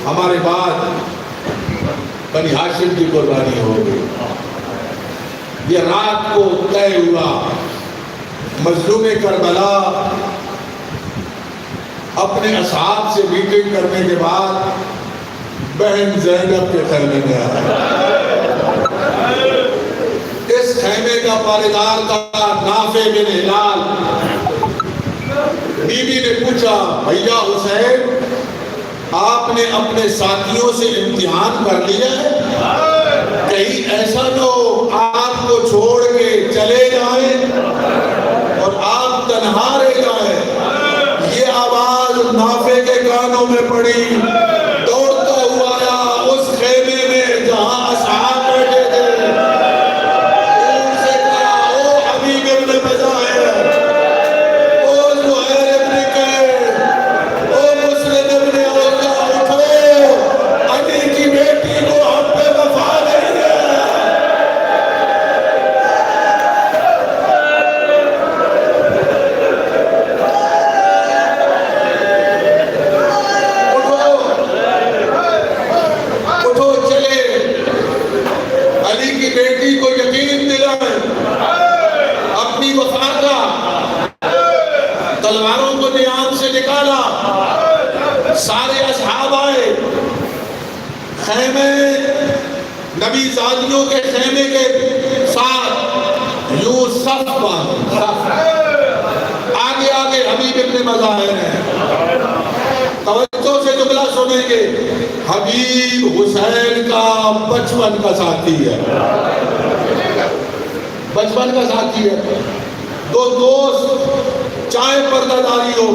ہمارے بعد بنی ہاشم کی قربانی ہوگی. یہ رات کو طے ہوا. مظلوم کربلا اپنے اصحاب سے میٹنگ کرنے کے بعد بہن زینب کے خیمے میں آیا. اس خیمے کا پہرےدار تھا نافع بن ہلال. بی بی نے پوچھا بھیا حسین آپ نے اپنے ساتھیوں سے امتحان کر لیا ہے, کہیں ایسا نہ ہو آپ کو چھوڑ کے چلے جائیں اور آپ تنہا رہ جائیں. یہ آواز نافع کے کانوں میں پڑی. دوڑتا ہوا آیا اس خیمے میں جہاں اصحاب بیٹھے تھے. ان سے کہا او حبیب ابن مظاہر, او زہیر ابن قیس, او مسلم ابن عوفہ, اٹھو, علی کی بیٹی کو ہم پہ وفا نہیں ہے. اٹھو چلے, علی کی بیٹی کو یقین دلائیں اپنی وفا کا. تلواروں کو نیام سے نکالا. سارے اصحاب آئے. خیمے نبی زادیوں کے خیمے کے ساتھ یوں صف باندھ, آگے آگے حبیب ابن مظاہر ہیں. توجہ سے جملہ سنیں گے. حبیب حسین کا بچپن کا ساتھی ہے, بچپن کا ساتھی ہے. دو دوست چاہے پردہ داری ہو,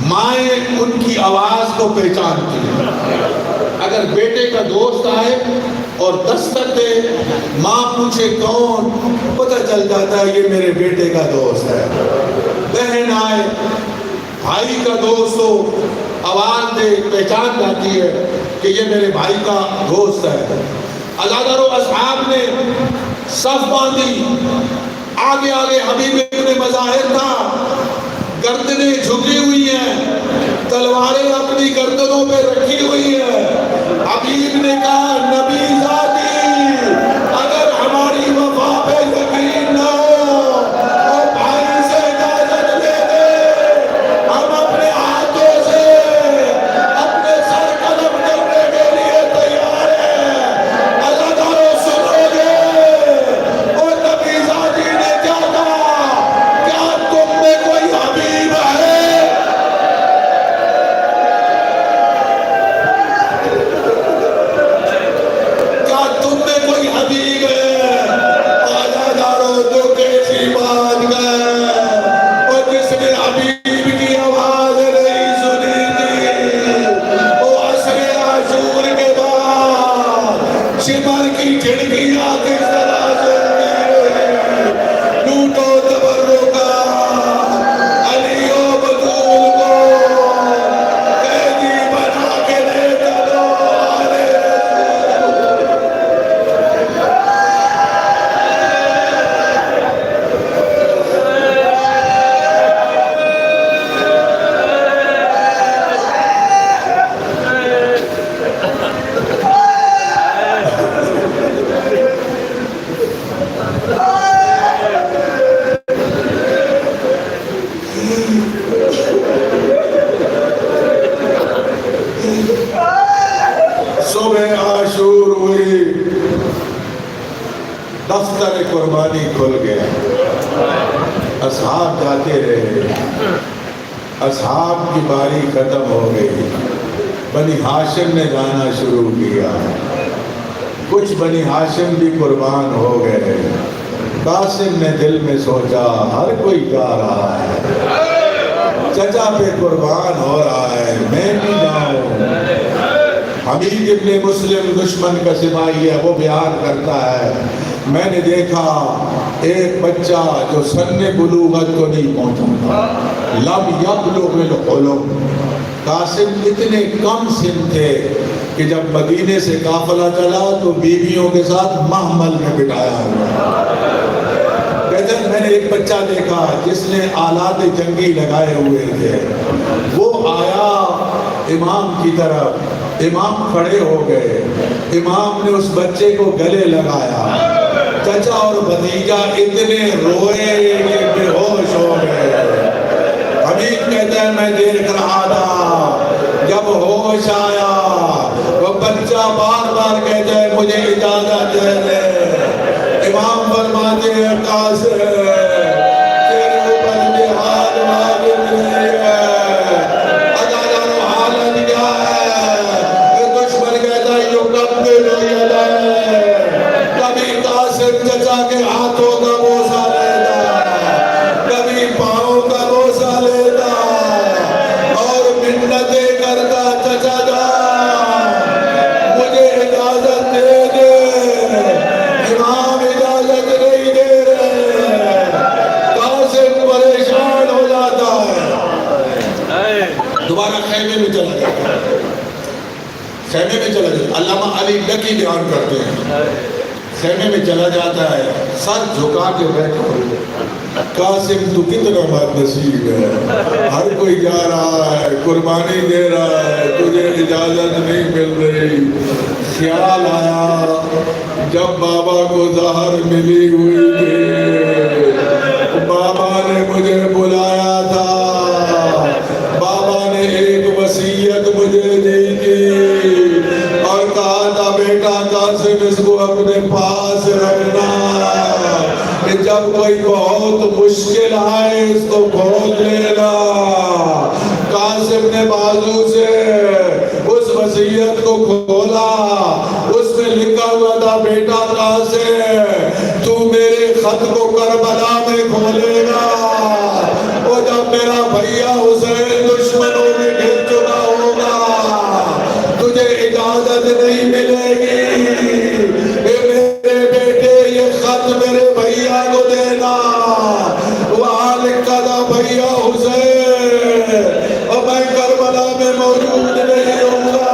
مائیں ان کی آواز کو پہچانتی ہیں. اگر بیٹے کا دوست آئے اور دستک دے, ماں پوچھے کون, پتہ چل جاتا ہے یہ میرے بیٹے کا دوست ہے. بہن آئے, بھائی کا دوست ہو, آواز دے, پہچان جاتی ہے کہ یہ میرے بھائی کا دوست ہے. عزادار و اصحاب نے صف باندھی. آگے آگے حبیب ابن مظاہر تھا. گردنیں جھکی ہوئی ہیں, تلواریں اپنی گردنوں پہ رکھی ہوئی ہیں. حبیب نے کہا نبی ذاتی اگر ہماری وفا پہ یقین نہ ہو اور بھائی سے اجازت دے دے, ہم اپنے ہاتھوں سے اپنے سر قلم کرنے کے لیے تیار ہیں. عزاداروں سنو گے اور نبی ذاتی نے کیا کہا, کیا تم میں کوئی حبیب ہے؟ پانی کھل گیا، اصحاب جاتے رہے، اصحاب کی باری ختم ہو گئی، بنی ہاشم نے جانا شروع کیا، کچھ بنی ہاشم بھی قربان ہو گئے۔ قاسم نے دل میں سوچا ہر کوئی جا رہا ہے، چچا پہ قربان ہو رہا ہے، میں بھی جاؤں۔ حمید ابن مسلم دشمن کا سپاہی ہے، وہ بیان کرتا ہے میں نے دیکھا ایک بچہ جو سن بلوغت کو نہیں پہنچا تھا، لم یبلغ الحلم۔ قاسم اتنے کم سن تھے کہ جب مدینے سے قافلہ چلا تو بیویوں کے ساتھ محمل میں بٹھایا ہوا۔ کہتے ہیں میں نے ایک بچہ دیکھا جس نے آلات جنگی لگائے ہوئے تھے، وہ آیا امام کی طرف، امام کھڑے ہو گئے، امام نے اس بچے کو گلے لگایا، چچا اور بھتیجا اتنے روئے کہ بے ہوش ہو گئے۔ حمید کہتا ہے میں دیکھ رہا تھا، جب ہوش آیا وہ بچہ بار بار کہتا ہے مجھے اجازت دے دے۔ امام فرماتے ہیں قاسم تیرے اوپر جہاد واجب نہیں ہے، اگر حالت کیا ہے؟ دشمن کہتا ہے یوں کب دے دو کبھی قاسم چچا کے ہاتھوں کا بوسہ لیتا، کبھی پاؤں کا بوسہ لیتا اور منتیں کرتا، چچا جان مجھے اجازت دے دے۔ امام اجازت نہیں دے رہے، قاسم پریشان ہو جاتا ہے، دوبارہ خیمے میں چلا جاتا ہے، خیمے میں چلا جاتا ہے۔ علامہ علی لکی بیان کرتے ہیں خیمے میں چلا جاتا ہے، سر جھکا کے بیٹھا ہوا، قاسم تو کتنا بد نصیب ہے، ہر کوئی جا رہا ہے، قربانی دے رہا ہے، تجھے اجازت نہیں مل رہی۔ خیال آیا جب بابا کو زہر ملی ہوئی تھی، بابا نے مجھے بلایا تھا، بابا نے ایک وصیت مجھے دی تھی اور کہا تھا بیٹا قاسم اس کو اپنے پاس رکھنا، کہ جب کوئی بہت مشکل آئے اس کو کھول لینا۔ قاسم نے بازو سے اس وصیت کو کھولا، اس میں لکھا ہوا تھا بیٹا قاسم تو میرے خط کو کربلا میں کھولے گا، اور جب میرا بھیا حسین دشمنوں میں گر چکا ہوگا تجھے اجازت نہیں ملے گی، میرے بیٹے یہ خط میرے بھیا کو دینا۔ وہاں لکھا تھا بھیا حسین اور میں کربلا میں موجود نہیں ہوں گا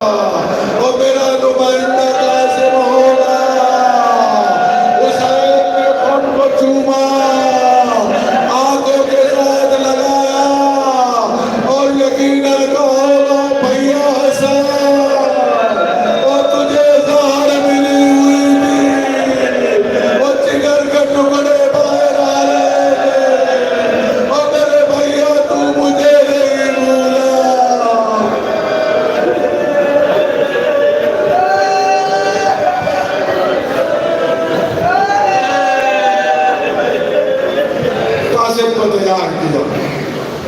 اور میرا نمائندہ قاسم ہوگا۔ حسین نے خط کو چوما، آنکھوں کے ساتھ لگایا اور یقیناً کہا ہوگا بھیا حسین اور تجھے زہر ملی ہوئی تھی اور جگر کے ٹکڑے باہر آ رہے تھے اور میرے بھیا تو مجھے نہیں بھولا۔ قاسم کو تیار کیا،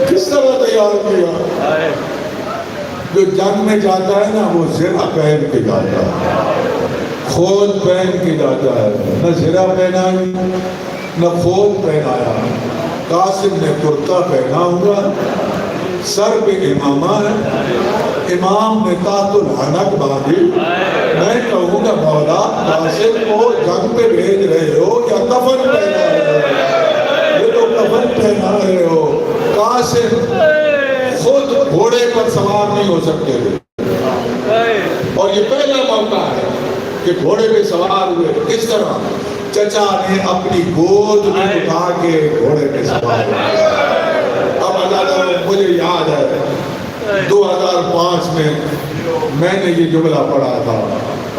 کس طرح تیار کیا؟ جو جنگ میں جاتا ہے نا وہ زرہ پہن کے جاتا ہے، خود پہن کے جاتا ہے، نہ زرہ پہنائی نہ خود پہنایا۔ قاسم نے کرتا پہنا ہوا، سر پہ امامہ ہے، امام نے تاج الحنک باندھی۔ میں کہوں گا مولا قاسم کو جنگ پہ بھیج رہے ہو یا کفن پہنا رہے ہو؟ یہ تو کفن پہنا رہے ہو۔ قاسم خود گھوڑے پر سوار نہیں ہو سکتے تھے اور یہ پہلا موقع ہے کہ گھوڑے پہ سوار ہوئے۔ کس طرح؟ چچا نے اپنی گود میں اٹھا کے گھوڑے پہ سوار ہوئے۔ اب اللہ مجھے یاد ہے 2005 میں نے یہ جملہ پڑھا تھا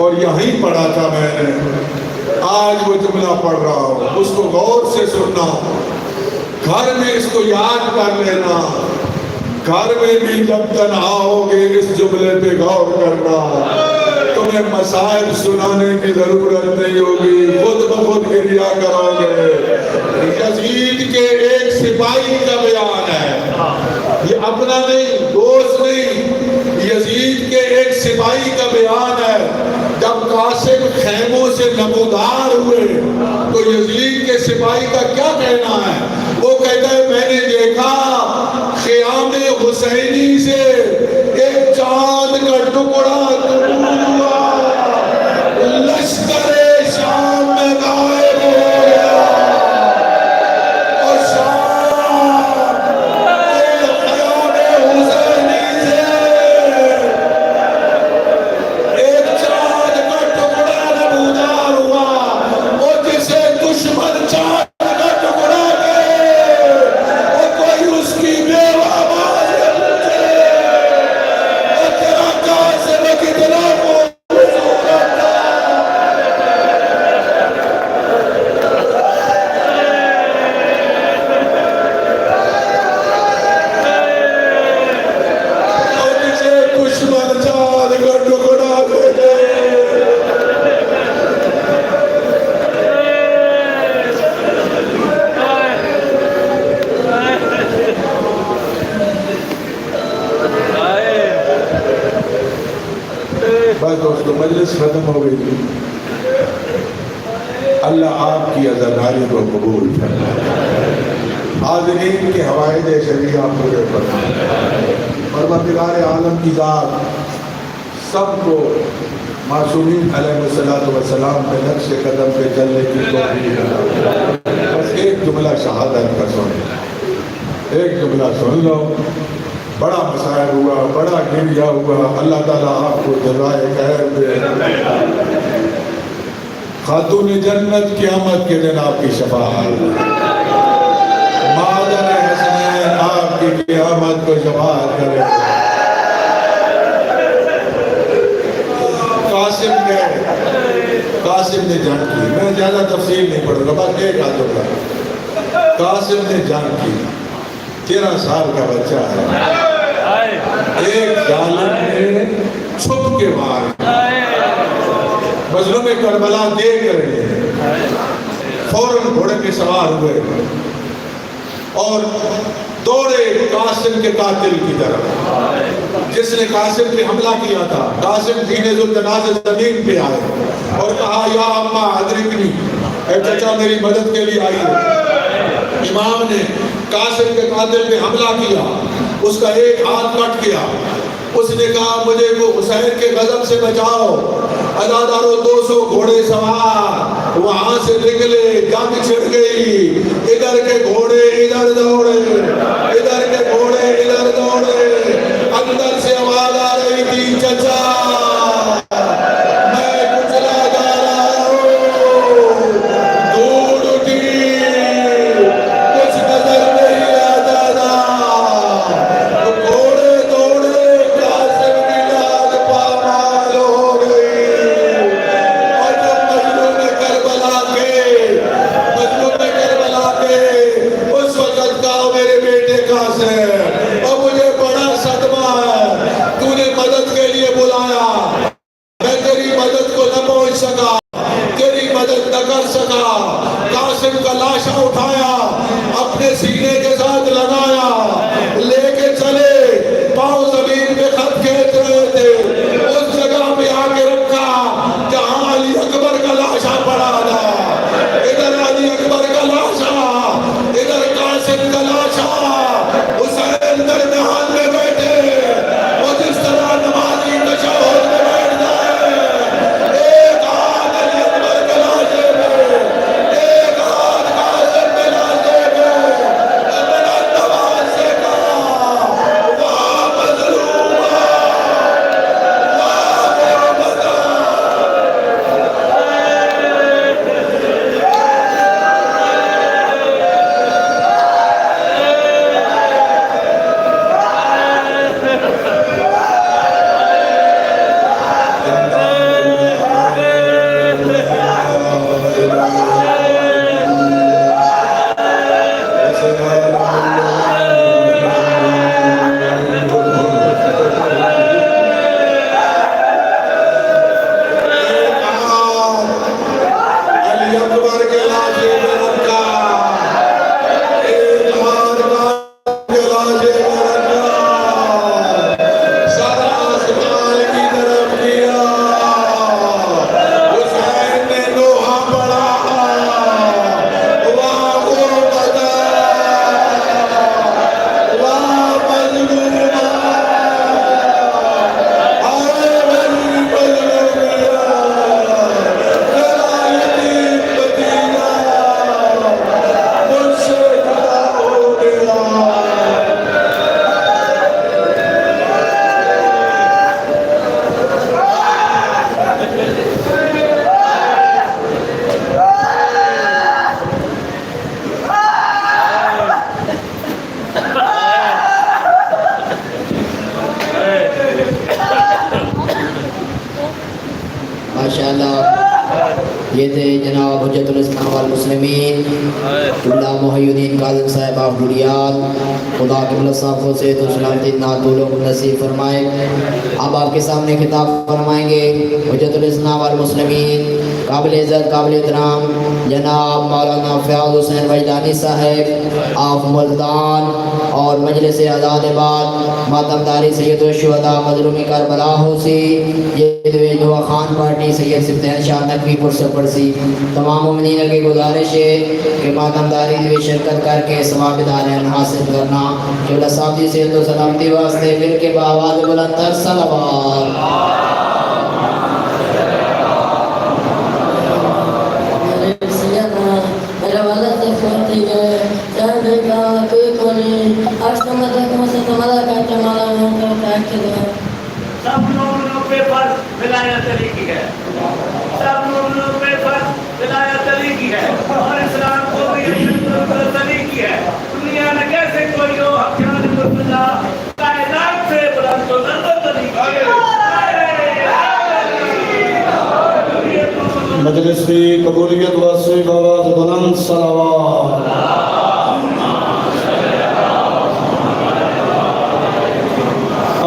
اور یہیں پڑھا تھا میں نے، آج وہ جملہ پڑھ رہا ہوں، اس کو غور سے سننا، گھر میں اس کو یاد کر لینا، گھر میں بھی جب تنہا ہوگے اس جملے پہ غور کرنا، تو تمہیں مسائل سنانے کی ضرورت نہیں ہوگی، خود بخود گریا کرو گے۔ یزید کے ایک سپاہی کا بیان ہے، یہ اپنا نہیں، دوست نہیں، یزید کے ایک سپاہی کا بیان ہے۔ جب قاسم خیموں سے نمودار ہوئے تو یزید کے سپاہی کا کیا کہنا ہے؟ وہ کہتا ہے میں نے دیکھا خیام حسینی سے ایک چاند کا ٹکڑا دور ہوا، لشکر شام میں غائب ہو گیا، اور شام خیام حسینی سے ایک چاند کا ٹکڑا نمودار ہوا، اور جسے دشمن چاند کا ٹکڑا دے اور کوئی اس کی بیوہ بس دوستو مجلس ختم ہو گئی تھی۔ اللہ آپ کی عزاداری کو قبول فرمائے، حاضرین کے حوائج شریعہ پورے فرمائے، پروردگار عالم کی ذات سب کو معصومین علیہ السلام کے نقش قدم پہ چلنے کی توفیق عطا۔ بس ایک جملہ شہادت کا سن، ایک جملہ سن لو۔ بڑا مسائل ہوا، بڑا گریہ ہوا، اللہ تعالیٰ آپ کو جزائے خیر دے۔ خاتون جنت قیامت کے دن آپ کی شفاعت، مادر حسنین آپ کی قیامت کو شفاعت کرے۔ قاسم نے جنگ کی، میں زیادہ تفصیل نہیں پڑھوں گا، بس ایک آدھ ہوگا۔ قاسم نے جنگ کی، 13 سال کا بچہ ہے، ایک ظالم نے چھپ کے مار، مظلوم کربلا دیکھ رہے، فوراً گھوڑے پہ سوار ہوئے اور دوڑے قاسم کے قاتل کی طرف جس نے قاسم پہ حملہ کیا تھا۔ قاسم دین ذوالجناز زمین پہ آئے اور کہا یا اماں ادرکنی، اے چچا میری مدد کے لیے آئی ہے۔ امام نے قاسم کے قاتل پہ حملہ کیا، اس کا ایک ہاتھ کٹ گیا، اس نے کہا مجھے وہ حسین کے غضب سے بچاؤ۔ عزادارو 200 گھوڑے سوار وہاں سے نکلے، جنگ چھڑ گئی، ادھر کے گھوڑے ادھر دوڑے، ادھر کے گھوڑے ادھر دوڑے، اندر سے آواز آ رہی تھی چچا میں کچلا جا رہا ہوں، دھوڑ اٹھی کچھ نظر نہیں آتا تھا، گھوڑے دوڑے قاسم کی لاش پامال ہو گئی، اور جب مظلوم کربلا کے اس وقت کہا میرے بیٹے قاسم اور مجھے بڑا صدمہ ہے، تو نے مدد کے لیے بلایا، میں تیری مدد کو نہ پہنچ سکا، تیری مدد نہ کر سکا۔ قاسم کا لاشا اٹھایا، اپنے سینے کے ساتھ لگایا، لے کے چلے، پاؤں زمین پہ خط کھینچ رہے تھے، اس جگہ پہ آ کے رکھا جہاں علی اکبر کا لاشا پڑا تھا، ادھر علی اکبر کا لاشا، ادھر قاسم کا لاشا، حسین درمیان میں بیٹھے، وہ جس طرح نمازی تشہد میں بیٹھ جائے، ایک ہاتھ علی اکبر کے لاشے میں، ایک ہاتھ قاسم کے لاشے میں، بڑا نواز سے کہا وہاں مظلومہ وہاں محمدہ۔ یہ تھے جناب حجت الاسلام والمسلمین قبلہ محی الدین کاظم صاحب آف ڈوریال، خدا قبلہ صاحب سے تو سلامتی ناتولوں کو نصیب فرمائے۔ اب آپ کے سامنے خطاب فرمائیں گے حجت الاسلام والمسلمین قابل عزت قابل احترام جناب مولانا فیاض حسین وجدانی صاحب آف ملتان اور مجلس آزاد بعد ماتمداری سید الشہداء مظلومی کربلا ہوسی، یہ دعا خان پارٹی سید سفتین شاہ نقوی پر سے پرسی۔ تمام مومنین کی گزارش ہے کہ ماتمداری میں شرکت کر کے ثواب دارین حاصل کرنا۔ قبلہ صاحب جی سے تو سلامتی واسطے مل کے بآواز بلند تر صلوات۔ سب مومنوں پہ فرض ولایت علی کی ہے، سب مومنوں پہ فرض ولایت علی کی ہے، اور اسلام کو بھی ولایت علی کی ہے۔ دنیا میں کیسے کوئی ہو حقیقت اللہ کائنات سے بلند تو ولایت علی کی ہے۔ مجلس کی قبولیت واسطے بآواز بلند صلوات۔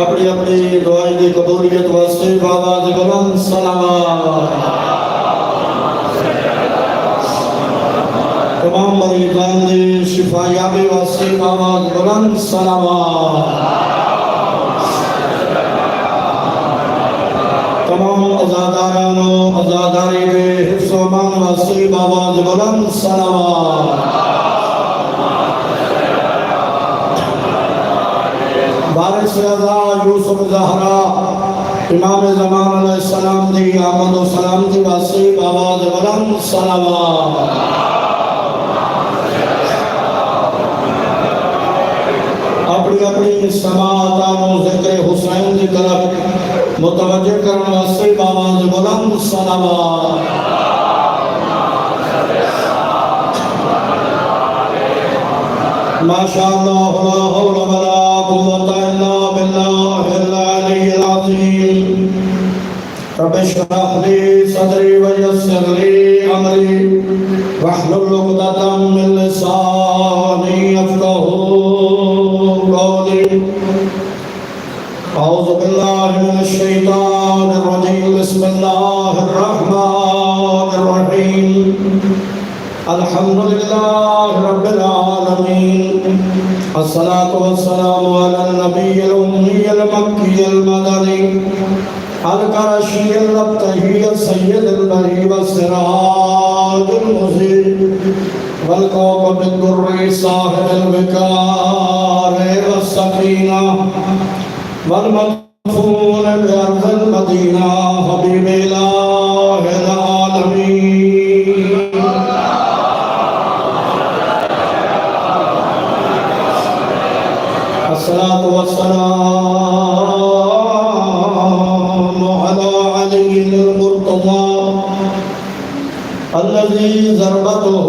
اپنی اپنی دعائیں کی قبولیت واسطے بآواز بلند صلوات۔ تمام مریضان دی شفا یابی واسطے بآواز بلند صلوات۔ تمام عزاداران و عزاداری کے حفظ و امان واسطے بآواز بلند صلوات۔ بارش رضا یوسف زہرا امام زمان علیہ السلام دی آمد و سلام دی واسطے بآواز بلند صلوات۔ اپنی اپنی سماعت و ذکر حسین دی طرف متوجہ کرنے واسطے بآواز بلند صلوات۔ ماشاءاللہ لا حول ولا قوة الا باللہ العلی العظیم۔ رب اشرح لی صدری ویسر لی امری واحلل عقدۃ من لسانی یفقہوا قولی۔ اعوذ باللہ من الشیطان الرجیم، بسم اللہ الرحمن الرحیم۔ الحمدللہ رب العالمین، الصلاة والسلام علی النبی الأمی المکی المدنی القرشی الابتہی السید البری والسراج المضیء والکوكب الدری صاحب الوقار والسکینہ والمدفون بأرض المدینہ حبیب الہ العالمین۔ الصلاة والسلام على علي المرتضى الذي ضربته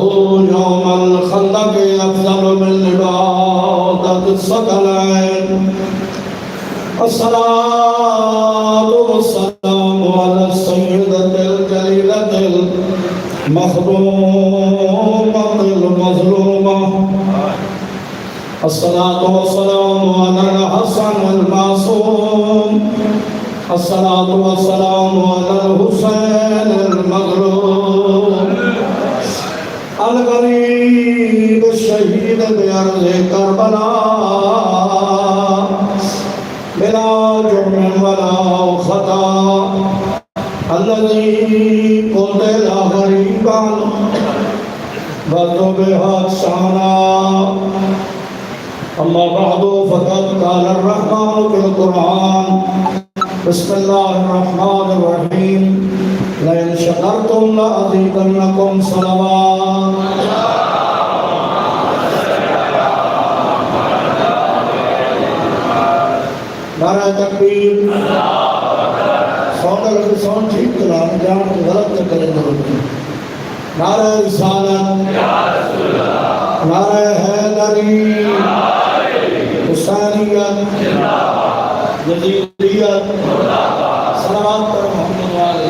يوم الخندق أفضل من لبادة الثقلين۔ الصلاة والسلام على السيدة الجليلة المخدومة المظلومة۔ الصلاة والسلام على الحسن المعصوم۔ الصلاة والسلام على الحسين المظلوم الغريب الشهيد بأرض كربلاء بلا جرم ولا خطأ الذي قتل غريبا وذبح شانا۔ اما بعد فقد قال الرحمن في القرآن بسم الله الرحمن الرحيم لئن شكرتم لأزيدنكم صلوات۔ نعرہ تکبیر، ساؤنڈ ٹھیک کرا جان غلط کرے ضرور۔ نعرہ رسالت، نعرہ حیدری، حسینیت، یزیدیت، صلوات پر محمد والے۔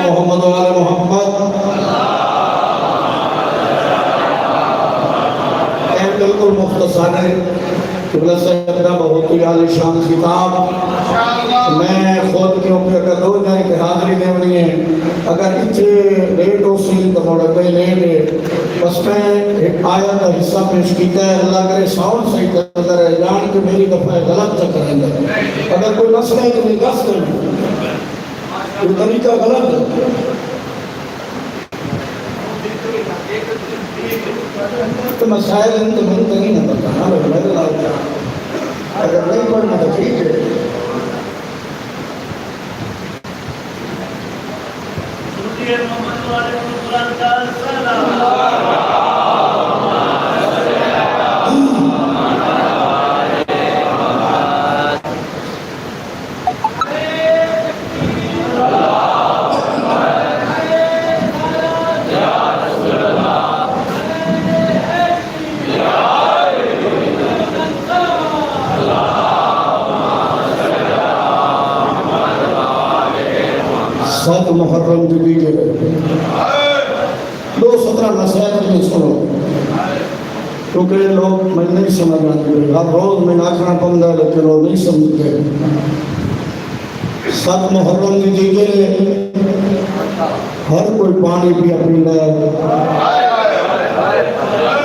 محمد وعلى محمد بالکل مختصر ہے قبلہ صاحب کا بہت ہی عالی شان کتاب میں خود کیونکہ اگر دو جائے کہ حاضری دیونی ہے اگر اتنے لیٹ ہو سی تو موڑا کوئی لیٹ ہے بس میں ایک آیت کا حصہ پیش کیتا ہے اللہ کرے ساؤنڈ صحیح کرتا ہے جان کہ میری دفعہ غلط چکر ہے اگر کوئی مسئلہ ہے تو نہیں دس کریں یہ طریقہ غلط ہے تو مسائل ہیں تو میں تو نہیں نہ بتانا میرے لائے اگر نہیں پڑھنا تو ٹھیک ہے محمد والے قرآن کا سلام سات محرم کی بیجے دو 17 نصیحت میں سنو کیونکہ لوگ میں نہیں سمجھ رہے ہر روز میں ناچنا پڑتا ہے لیکن لوگ نہیں سمجھتے 7 محرم کی بیجے ہر کوئی پانی پیا پینا ہے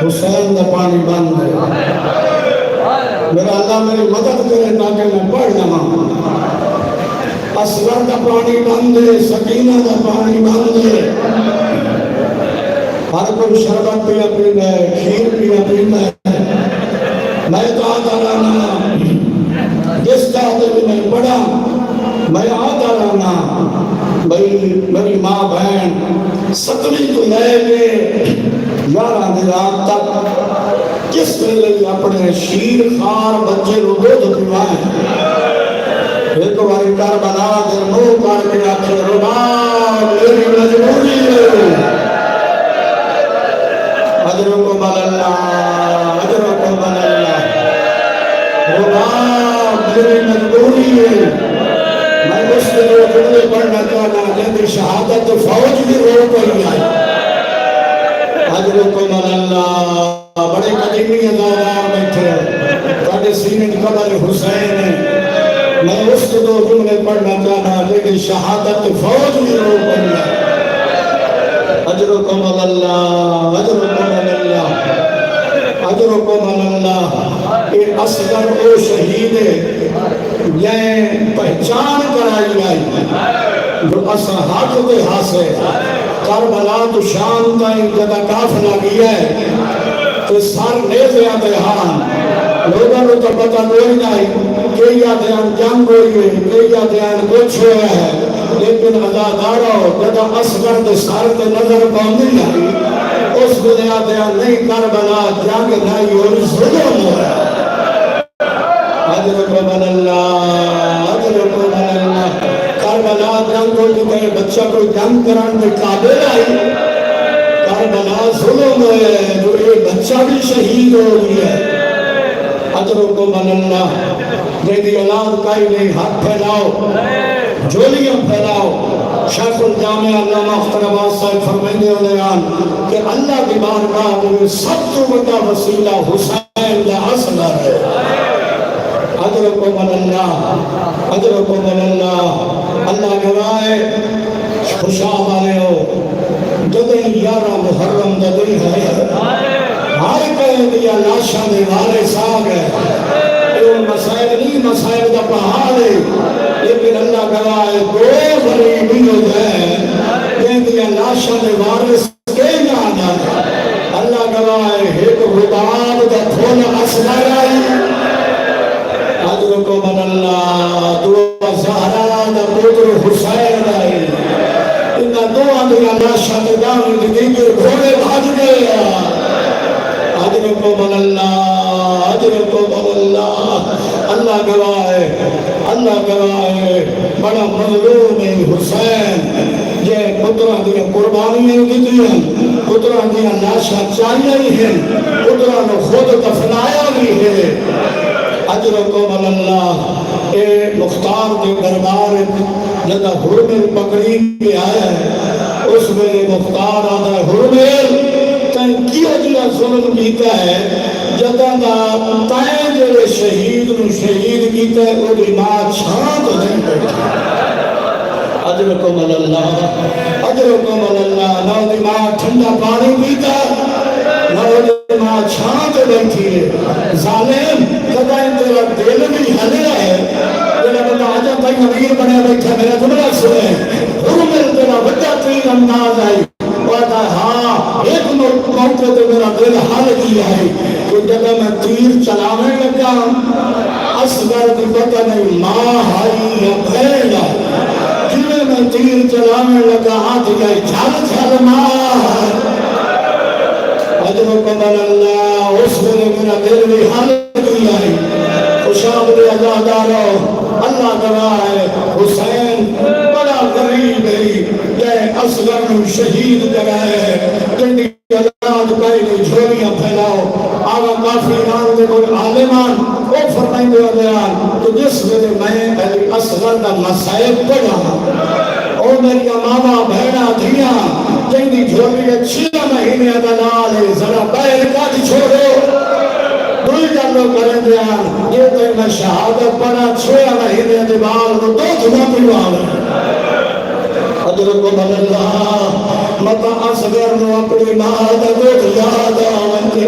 حسین کا پانی بند ہے میرا اللہ میری مدد کرے تاکہ میں پڑھ جاؤں اصغر کا پانی بند ہے سکینہ کا پانی بند ہے ہر کوئی شربت پیا پینا ہے کھیر پیا پینا ہے میں تو آتا رہنا جس چاہتے بھی میں پڑھا میں آتا رہنا میری ماں بہن 7ویں کو لے کے 11 رات تک کس ویلے اپنے شیر خار بچے کو دودھ پیوائیں ایک باری کربلا دے منہ کر کے آکھے رباب میری مجبوری ہے اجرکم اللہ اجرکم اللہ رباب میری مجبوری ہے میں اس کے لئے جملے پڑھنا چاہتا لیکن شہادت فوج بھی رو پڑی آئی اجرکم اللہ بڑے قدیمی ازادار بیٹھے تاکہ سینے قبر حسین ہے میں اس کے 2 جملے پڑھنا چاہتا لیکن شہادت فوج میں رو پڑی اجرکم اللہ اجرکم اللہ اجرکم اللہ یہ اصغر او شہید یہ پہچان کرائی آئی جو اصل حق دے حاصل کربلا تو شام کا ایک جگہ کافلا گیا ہے تو سار نیزے آتے ہاں لوگوں کو تو پتہ کوئی نہیں کہ یا دھیان جنگ ہوئی ہے کہ یا دھیان کچھ ہوا ہے لیکن ازادارو جدہ اصغر دے سار دے نظر پاؤں نہیں اس دنیا دھیان نہیں کربلا جنگ نہیں اور ظلم ہو رہا اجرکم اللہ اجرکم اللہ کربلا جنگ ہوئی کہ بچہ کوئی جنگ کران میں قابل آئی کربلا ظلم ہے جو ایک بچہ بھی شہید ہو گیا ہے اجرکم اللہ دیدی اولاد کائی نہیں ہاتھ پھیلاؤ جولیاں پھیلاؤ شیخ الجامعہ علامہ اختر عباس صاحب فرمائنے علیان کہ اللہ کی بارگاہ میں سب تو بڑا وسیلہ حسین کا اصغر ہے اجرکم اللہ اجرکم اللہ اللہ گوائے خوشاب آئے ہو جدیں 11 محرم دا دن ہے ہر کہہ دیا لاشا میں وارث آ گئے یہ مسائل نہیں مسائل کا پہاڑ ہے لیکن اللہ گواہ 2 غریبی ہو جائے کہہ دیا لاشا میں وارث کے جانا اللہ گواہ ایک غباب دا تھونا اصغر آئی اجرکم اللہ 2 زہرہ دا جان زندگی کے گھوڑے بھاج گئے اجرکم اللہ اجرکم اللہ اللہ گواہ ہے اللہ گواہ ہے بڑا مظلوم ہے حسین یہ پتران دیا قربانیاں دیتی ہیں پتران دیا ناشا چاہیے ہیں پتران نے خود دفنایا بھی ہے اجرکم اللہ اے مختار کے دربار جدا حرمل پکڑی کے آیا ہے اس میں مختار آتا ہے حرمل تین کیا جلا ظلم کیتا ہے جدا دا تین جلے شہید نو شہید کیتا ہے وہ بھی ماں چھانت نہیں بیٹھا اجرکم اللہ اجرکم اللہ نو دی ماں ٹھنڈا پانی پیتا نو دی ماں چھانت بیٹھی ہے ظالم قدائیں تیرا دل بھی ہلیا ہے تیرا بندہ آجا تائی امیر بنے بیٹھا میرا جملہ سنے حرمل تیرا بچہ تین انداز آئی وعدہ ہاں ایک موقع تو میرا دل حال کیا ہے کہ جگہ میں تیر چلانے لگا اصغر کی پتہ نہیں ماں ہائی یا بھیڑا جنہیں میں تیر چلانے لگا ہاتھ گئی چھال چھال ماں اجرکم اللہ اس میں میرا دل بھی حال کیا ہے خوشاب دے ازادارو اللہ گواہ ہے حسین بڑا غریب ہے یہ اصغر شہید کرائے جنہی ازاد پہلے جھولیاں پھیلاؤ آگا کافی نام دے کوئی عالمان وہ فرمائیں دے بیان تو جس میں میں اصغر دا مسائب پڑھا او میری ماما بہنا دھیا جنہی جھولی 6 مہینے دلال ہے ذرا بہر کاٹ چھوڑو دل جانو کریں دیان یہ تو میں شہادت پڑھا 6 مہینے دیوال کو 2 دھما پیوال اجرکم اللہ مطا اصغر نو اپنی ماد گوٹ یاد آوانتے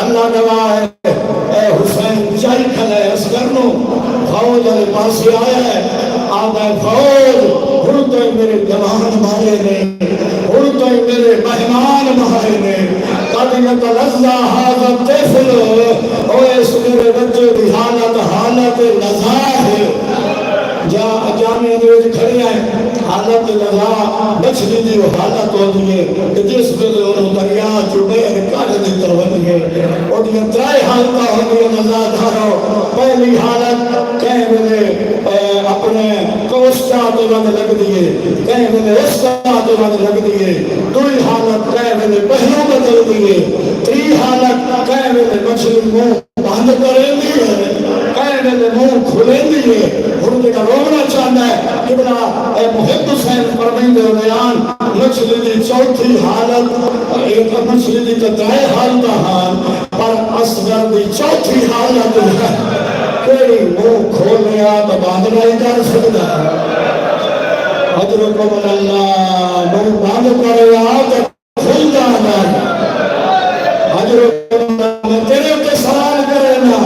اللہ گواہ ہے اے حسین چاہی کھلے اصغر نو فوج علی پاسی آیا ہے آدھا فوج ہڑتوئی میرے جوان مارے نے ہڑتوئی میرے مہمان مارے نے قدیمت لزا حاضر تفل اوہ اس میرے بچے کی حالت نزا ہے جامعہ اندریز کھڑی آئے حالت لزا بچلی دی وہ حالت ہو دیئے کہ جس بلے انہوں دریا چوبیر کاٹ دی تروت گئے اور دیئے 3 حالتہ ہو دیئے نزا دھارو پہلی حالت کہیں بلے اپنے کوسٹا تو بند لگ دیئے کہیں بلے اسٹا تو بند لگ دیئے 2 حالت کہیں بلے پہلوں بدل دیئے 3 حالت کہیں بلے مچھلی منہ بند کریں دیئے کہیں بلے منہ کھلیں دیئے ان کا رونا چاہتا ہے کہ بنا محب حسین فرمائیں دے بیان مچھلی دی 4تھی حالت ایک مچھلی دی 3 حالت حال پر اصغر دی 4تھی حالت ہے کوئی منہ کھولیا تو باندھ نہیں کر سکتا اجرکم اللہ منہ باندھ کریا تو کھل جانا اجرکم اللہ تیرے کے سوال کرنا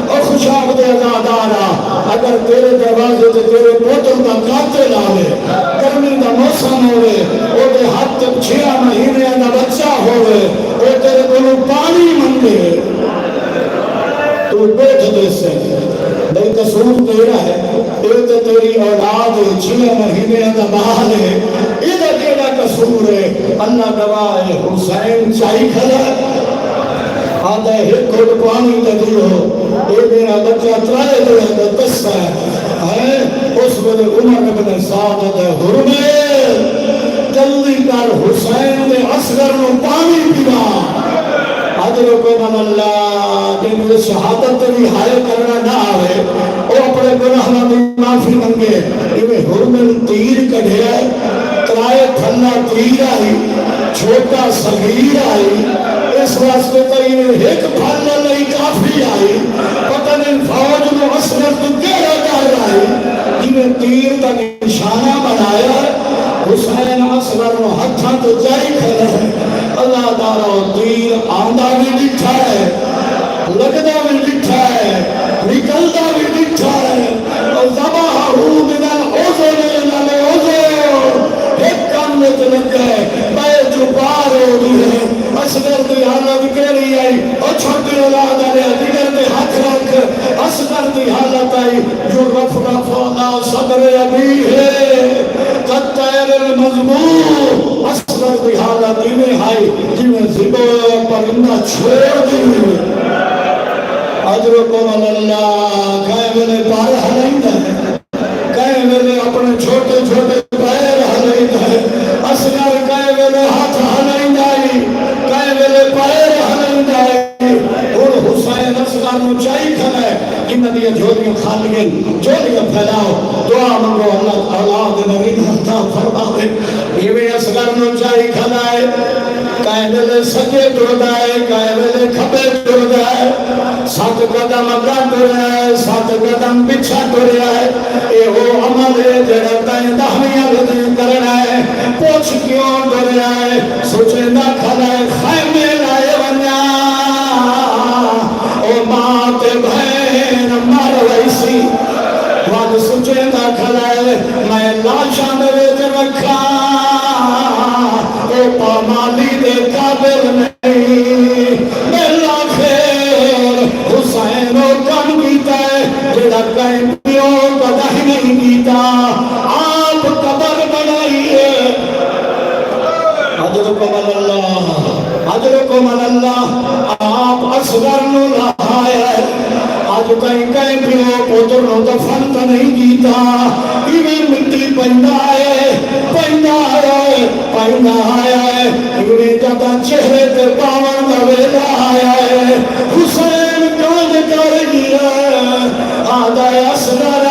اور خوشاب دے ازادارا اگر تیرے دروازے سے تیرے پوتر کا قاتل آوے گرمی کا موسم ہوئے وہ دے ہاتھ تک 6 مہینے کا بچہ ہوئے وہ تیرے کو پانی منگے تو بیٹھ دے سے بھئی قصور تیرا ہے یہ تو تیری اولاد 6 مہینے کا بحال ہے ادھر تیرا قصور ہے اللہ گواہ ہے حسین چاہی کھلا آدھا ایک گھوٹ پانی دے دیو اے میرا بچہ 3 دن کا قصہ ہے اس وقت عمر ابن سعد ہے حرمل جلدی کر حسین دے اصغر نو پانی پیوا اجرکم اللہ جن کو شہادت بھی ہائے کرنا نہ آوے وہ اپنے گناہ میں معافی منگے یہ حرمل تیر کڑھیا ترائے تھلا تیر آئی چھوٹا صغیر آئی اس واسطے تو یہ ایک پھل نہیں کافی آئی پتہ نہیں فوج میں اصغر تو کیڑا کر آئی یہ تیر کا نشانہ بنایا حسین اصغر و ہتھاں تو جائی کھڑا ہے اللہ تعالیٰ تیر آندہ بھی ڈٹھا ہے لگدہ بھی ڈٹھا ہے نکلدہ بھی ڈٹھا ہے اور زباہو من العذر من العذر ایک کام میں تو لگ گئے میں جو پار ہو گئی ہے اصغر دی حالت کیلی آئی اور چھوٹی اولاد آلے دیگر دی ہاتھ رکھ اصغر دی حالت آئی جو رفنا صدر ابی ہے قد تیر المضمون اصغر کی حالت میں آئی جنہیں زبو پرندہ چھوڑ دی اجرکم اللہ کہے ویلے پار ہلائیں ہے کہے ویلے اپنے چھوٹے چھوٹے پیر ہلائیں ہے اصغر کہے ویلے ہاتھ ہلائیں ہے کہے ویلے پیر ہلائیں ہے اور حسین اصغر نچائی کھلے انہاں دیا جھولیاں خالیاں جھولیاں پھیلاؤ دعا منگو اللہ اولاد نبی عطا فرماوے یہ اصغر نچائی کھلے کہے ویلے سجے ٹردائے کہے ویلے کھبے ٹردائے سات قدم اگا ٹرائے سات قدم پچھا ٹرائے اے وہ عمل ہے جڑا تائیں دہمیاں لدیں کرنا ہے پوچھ کیوں ٹرائے سوچے نہ کھلائے خیمے لائے ونیا او مات بہن مر ویسی واد سوچے نہ کھلائے میں لاشاں دے رکھا او پامالی دے قابل نہیں میلا خیر حسین و کم کیتا ہے جڑا کہیں پیوں قدہ نہیں کیتا آپ قبر بنائیے حضرکم اللہ حضرکم اللہ آپ اصغر نو لہائے آج کہیں پیوں پوتر نو دفن تا نہیں کیتا ایویں مٹی پہندا ہے ایویں جدا چہرے تے پاون دا ویلا آیا ہے حسین کون کر گیا آدھا اصغر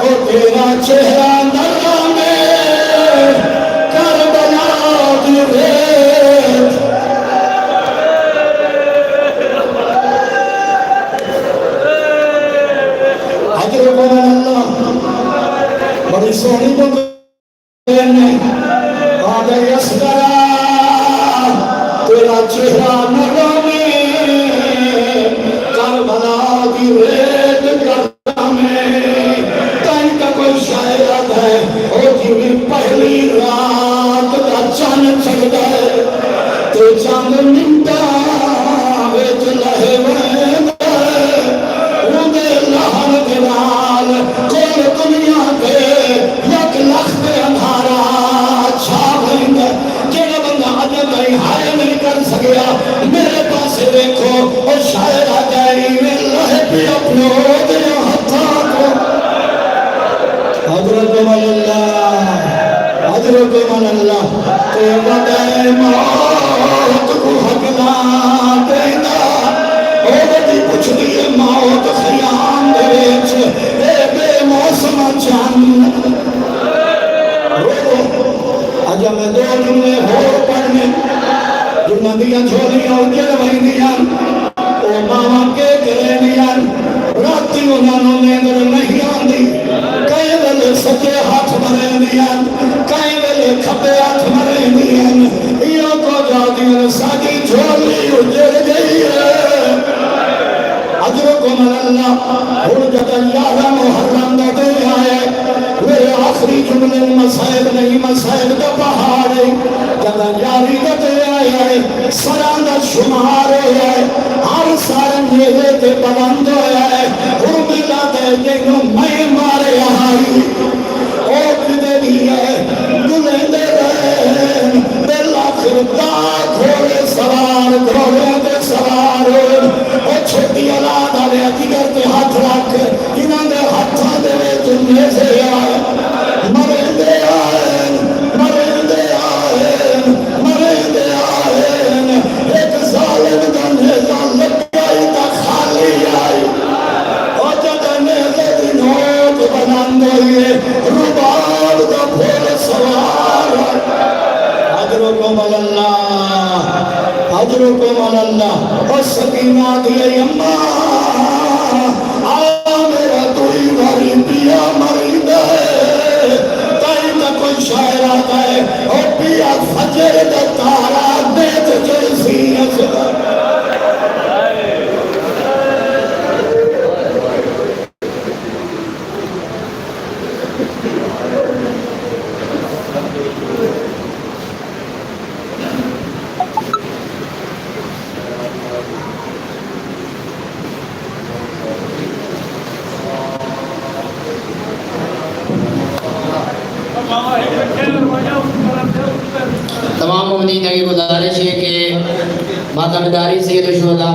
او تیرا چہرہ نرم کربلا دی ریت حضرت اللہ بڑی سونی بندے آدھا اصغر تیرا چہرہ نرم کربلا دی ریت کرم تائیں کا کوئی شاعرت ہے او جی پہلی رات کا چاند چڑھتا ہے تو چاند منٹا ویچ لہے ویندہ اندے لہن دلال کول دنیا کے یک لخت اندھارا چھا بھائندہ جنہ بندہ عجب ہے ہائے نہیں کر سکیا میرے پاس دیکھو اور شاعر آ جائے میں لہے پی اپنے دیا ہتھا کو حضرت اللہ حضرت اللہ تے بدائے موت کو حقنا دینا عورتی پوچھ دیئے موت خیام دے ویچ اے بے موسم چاند آجا میں دو جملے ہو پڑھنے جملہ دیا جھولیاں اجل ویندیاں او ماما کے کرے دیاں راتی انہوں نے در نہیں آندی کئی ویلے سچے ہاتھ مرے دیاں کئی ویلے کھپے ہاتھ مرے دیاں یہ کو جا دیاں ساگی جھولی اجل گئی ہے اجرکم اللہ حرجت یارہ محرم دا دے آئے میرے آخری جملے مسائل نہیں مسائل دا پہاڑے جدا یاری دا دے آئے سرانہ شمار ہے ہر سارے میرے تے بلند ہے حرملہ دے جنہوں میں مارے آئی او کدے بھی ہے دلے دے رہے دل آخر دا گھوڑے سوار گھوڑے دے سوار او چھوٹی اولاد آلے دیگر تے ہاتھ رکھ انہاں دے ہاتھاں دے جنہیں سے آئے مرندے آئے مرندے آئے مرندے آئے ایک ظالم دا نیزہ لگائی دا خالی آئی اور جدہ نیزہ دی نوٹ بناندے رباب دا پھول سوار حضرکم اللہ حضرکم اللہ اور سکینہ دیئے اممہ آیا میرا توی بھاری پیا مرید ہے تائیں تا کوئی شاعر آتا ہے اور پیا فجر دا تارا دیت جیسی اصغر Allah المؤمنین کی گزارش ہے کہ ماتم داری سید الشہداء